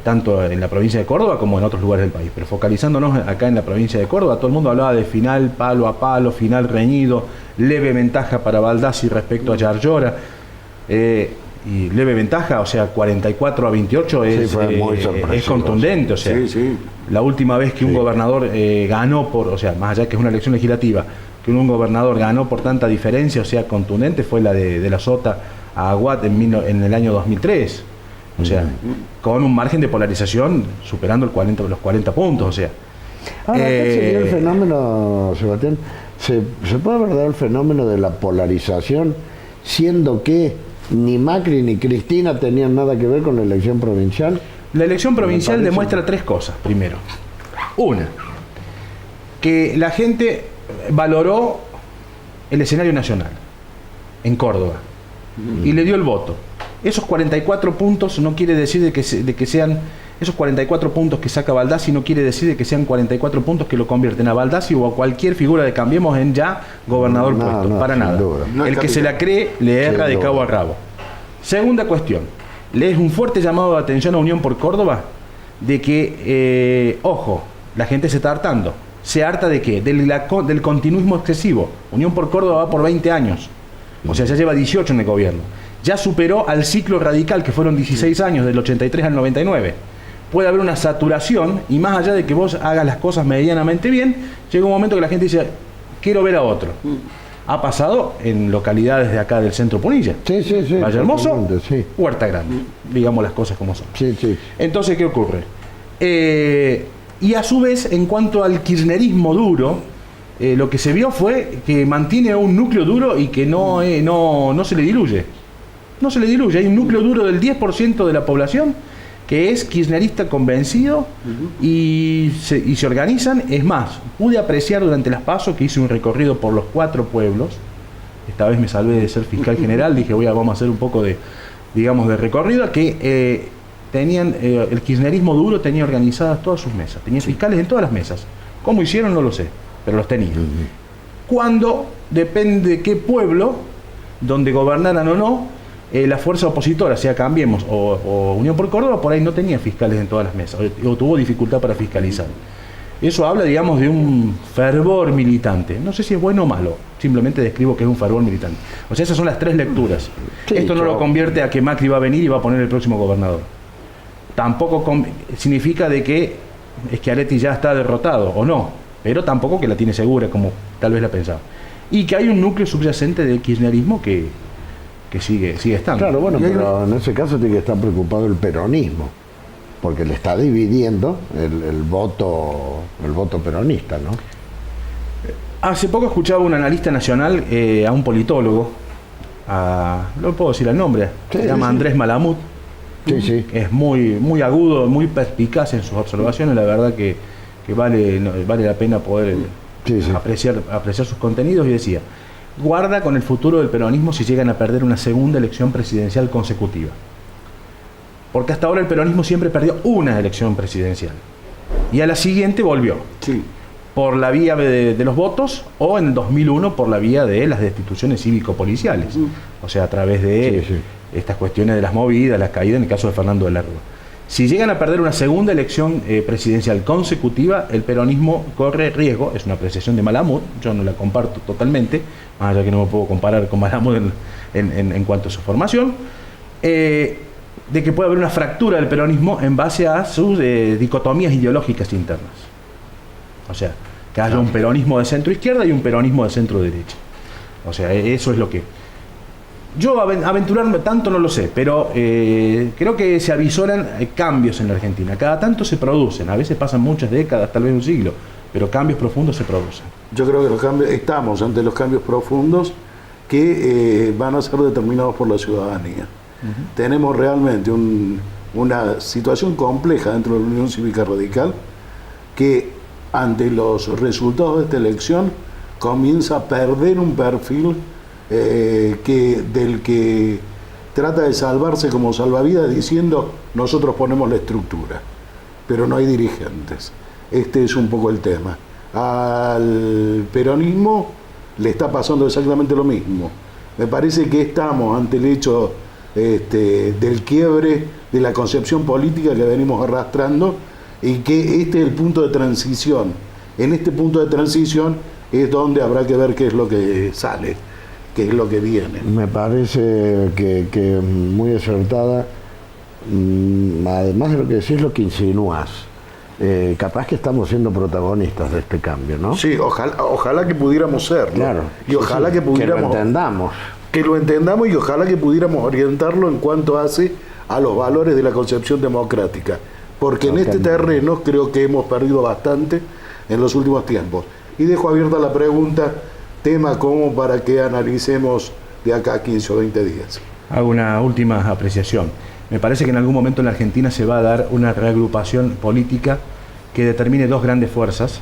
tanto en la provincia de Córdoba como en otros lugares del país, pero focalizándonos acá en la provincia de Córdoba, todo el mundo hablaba de final palo a palo, final reñido, leve ventaja para Baldassi respecto a Yarlora, y leve ventaja, o sea, 44-28 es contundente, o sea, la última vez que un gobernador ganó o sea, más allá que es una elección legislativa, que un gobernador ganó por tanta diferencia, o sea, contundente, fue la de la Sota a Aguat en el año 2003. O sea, con un margen de polarización superando los 40 puntos, o sea. Ahora, ¿qué sería el fenómeno, Sebastián? ¿Se puede ver el fenómeno de la polarización, siendo que ni Macri ni Cristina tenían nada que ver con la elección provincial? La elección provincial demuestra 3 cosas. Primero, una, que la gente valoró el escenario nacional. en Córdoba y le dio el voto. Esos 44 puntos no quiere decir de que sean esos 44 puntos que saca Baldassi, no quiere decir de que sean 44 puntos que lo convierten a Baldassi o a cualquier figura de Cambiemos en ya gobernador puesto, para nada. No el que se la cree le erra de cabo a rabo. Segunda cuestión, le es un fuerte llamado de atención a Unión por Córdoba de que, ojo, la gente se está hartando. ¿Se harta de qué? Del continuismo excesivo. Unión por Córdoba va por 20 años. O sea, ya lleva 18 en el gobierno. Ya superó al ciclo radical, que fueron 16 años, del 83 al 99. Puede haber una saturación, y más allá de que vos hagas las cosas medianamente bien, llega un momento que la gente dice, quiero ver a otro. Ha pasado en localidades de acá del centro Punilla. Sí. Valle Hermoso, sí. Huerta Grande. Digamos las cosas como son. Sí. Entonces, ¿qué ocurre? Y a su vez, en cuanto al kirchnerismo duro, lo que se vio fue que mantiene un núcleo duro y que no se le diluye. No se le diluye. Hay un núcleo duro del 10% de la población que es kirchnerista convencido y se organizan. Es más, pude apreciar durante las PASO, que hice un recorrido por los 4 pueblos. Esta vez me salvé de ser fiscal general, dije vamos a hacer un poco de recorrido, que tenían el kirchnerismo duro tenía organizadas todas sus mesas, tenía fiscales en todas las mesas. ¿Cómo hicieron? No lo sé, pero los tenían. Cuando depende de qué pueblo, donde gobernaran o no, la fuerza opositora, sea Cambiemos o Unión por Córdoba, por ahí no tenía fiscales en todas las mesas, o tuvo dificultad para fiscalizar. Eso habla, digamos, de un fervor militante. No sé si es bueno o malo, simplemente describo que es un fervor militante. O sea, esas son las 3 lecturas. Sí, esto no lo convierte a que Macri va a venir y va a poner el próximo gobernador. Tampoco significa de que Schiaretti ya está derrotado, o no, pero tampoco que la tiene segura, como tal vez la pensaba. Y que hay un núcleo subyacente del kirchnerismo que sigue estando. Claro, bueno, pero en ese caso tiene que estar preocupado el peronismo, porque le está dividiendo el voto peronista, ¿no? Hace poco escuchaba un analista nacional, a un politólogo, no puedo decir el nombre, se llama Andrés Malamud. Sí. Es muy agudo, muy perspicaz en sus observaciones, la verdad que vale la pena poder apreciar sus contenidos, y decía: guarda con el futuro del peronismo si llegan a perder una segunda elección presidencial consecutiva. Porque hasta ahora el peronismo siempre perdió una elección presidencial. Y a la siguiente volvió. Sí. Por la vía de los votos, o en el 2001 por la vía de las destituciones cívico-policiales. O sea, a través de estas cuestiones de las movidas, las caídas, en el caso de Fernando de la Rúa. Si llegan a perder una segunda elección presidencial consecutiva, el peronismo corre riesgo, es una apreciación de Malamud, yo no la comparto totalmente, más allá que no me puedo comparar con Malamud en cuanto a su formación, de que puede haber una fractura del peronismo en base a sus dicotomías ideológicas internas. O sea, que haya un peronismo de centro-izquierda y un peronismo de centro-derecha. O sea, eso es lo que... Yo aventurarme tanto no lo sé, pero creo que se avisoran cambios en la Argentina. Cada tanto se producen, a veces pasan muchas décadas, tal vez un siglo, pero cambios profundos se producen. Yo creo que estamos ante los cambios profundos que van a ser determinados por la ciudadanía. Tenemos realmente una situación compleja dentro de la Unión Cívica Radical que ante los resultados de esta elección comienza a perder un perfil del que trata de salvarse como salvavidas diciendo nosotros ponemos la estructura, pero no hay dirigentes. Este es un poco el tema. Al peronismo le está pasando exactamente lo mismo. Me parece que estamos ante el hecho del quiebre de la concepción política que venimos arrastrando y que este es el punto de transición. En este punto de transición es donde habrá que ver qué es lo que sale, qué es lo que viene. Me parece que muy acertada, además de lo que decís, lo que insinúas. Capaz que estamos siendo protagonistas de este cambio, ¿no? Sí, ojalá que pudiéramos serlo. Claro. Y ojalá que pudiéramos... Que lo entendamos. Y ojalá que pudiéramos orientarlo en cuanto hace a los valores de la concepción democrática. Porque en este terreno creo que hemos perdido bastante en los últimos tiempos. Y dejo abierta la pregunta, tema como para que analicemos de acá a 15 o 20 días. Hago una última apreciación. Me parece que en algún momento en la Argentina se va a dar una reagrupación política que determine 2 grandes fuerzas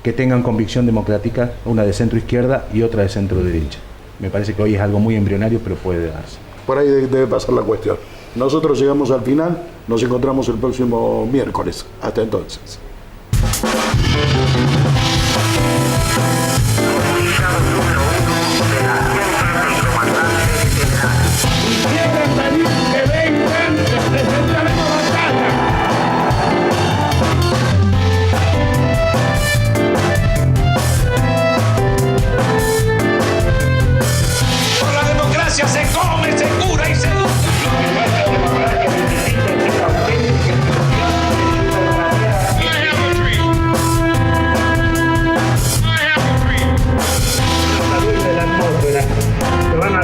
que tengan convicción democrática, una de centro izquierda y otra de centro derecha. Me parece que hoy es algo muy embrionario, pero puede darse. Por ahí debe pasar la cuestión. Nosotros llegamos al final, nos encontramos el próximo miércoles. Hasta entonces. Por la democracia se come, se cura y se educa. Se van a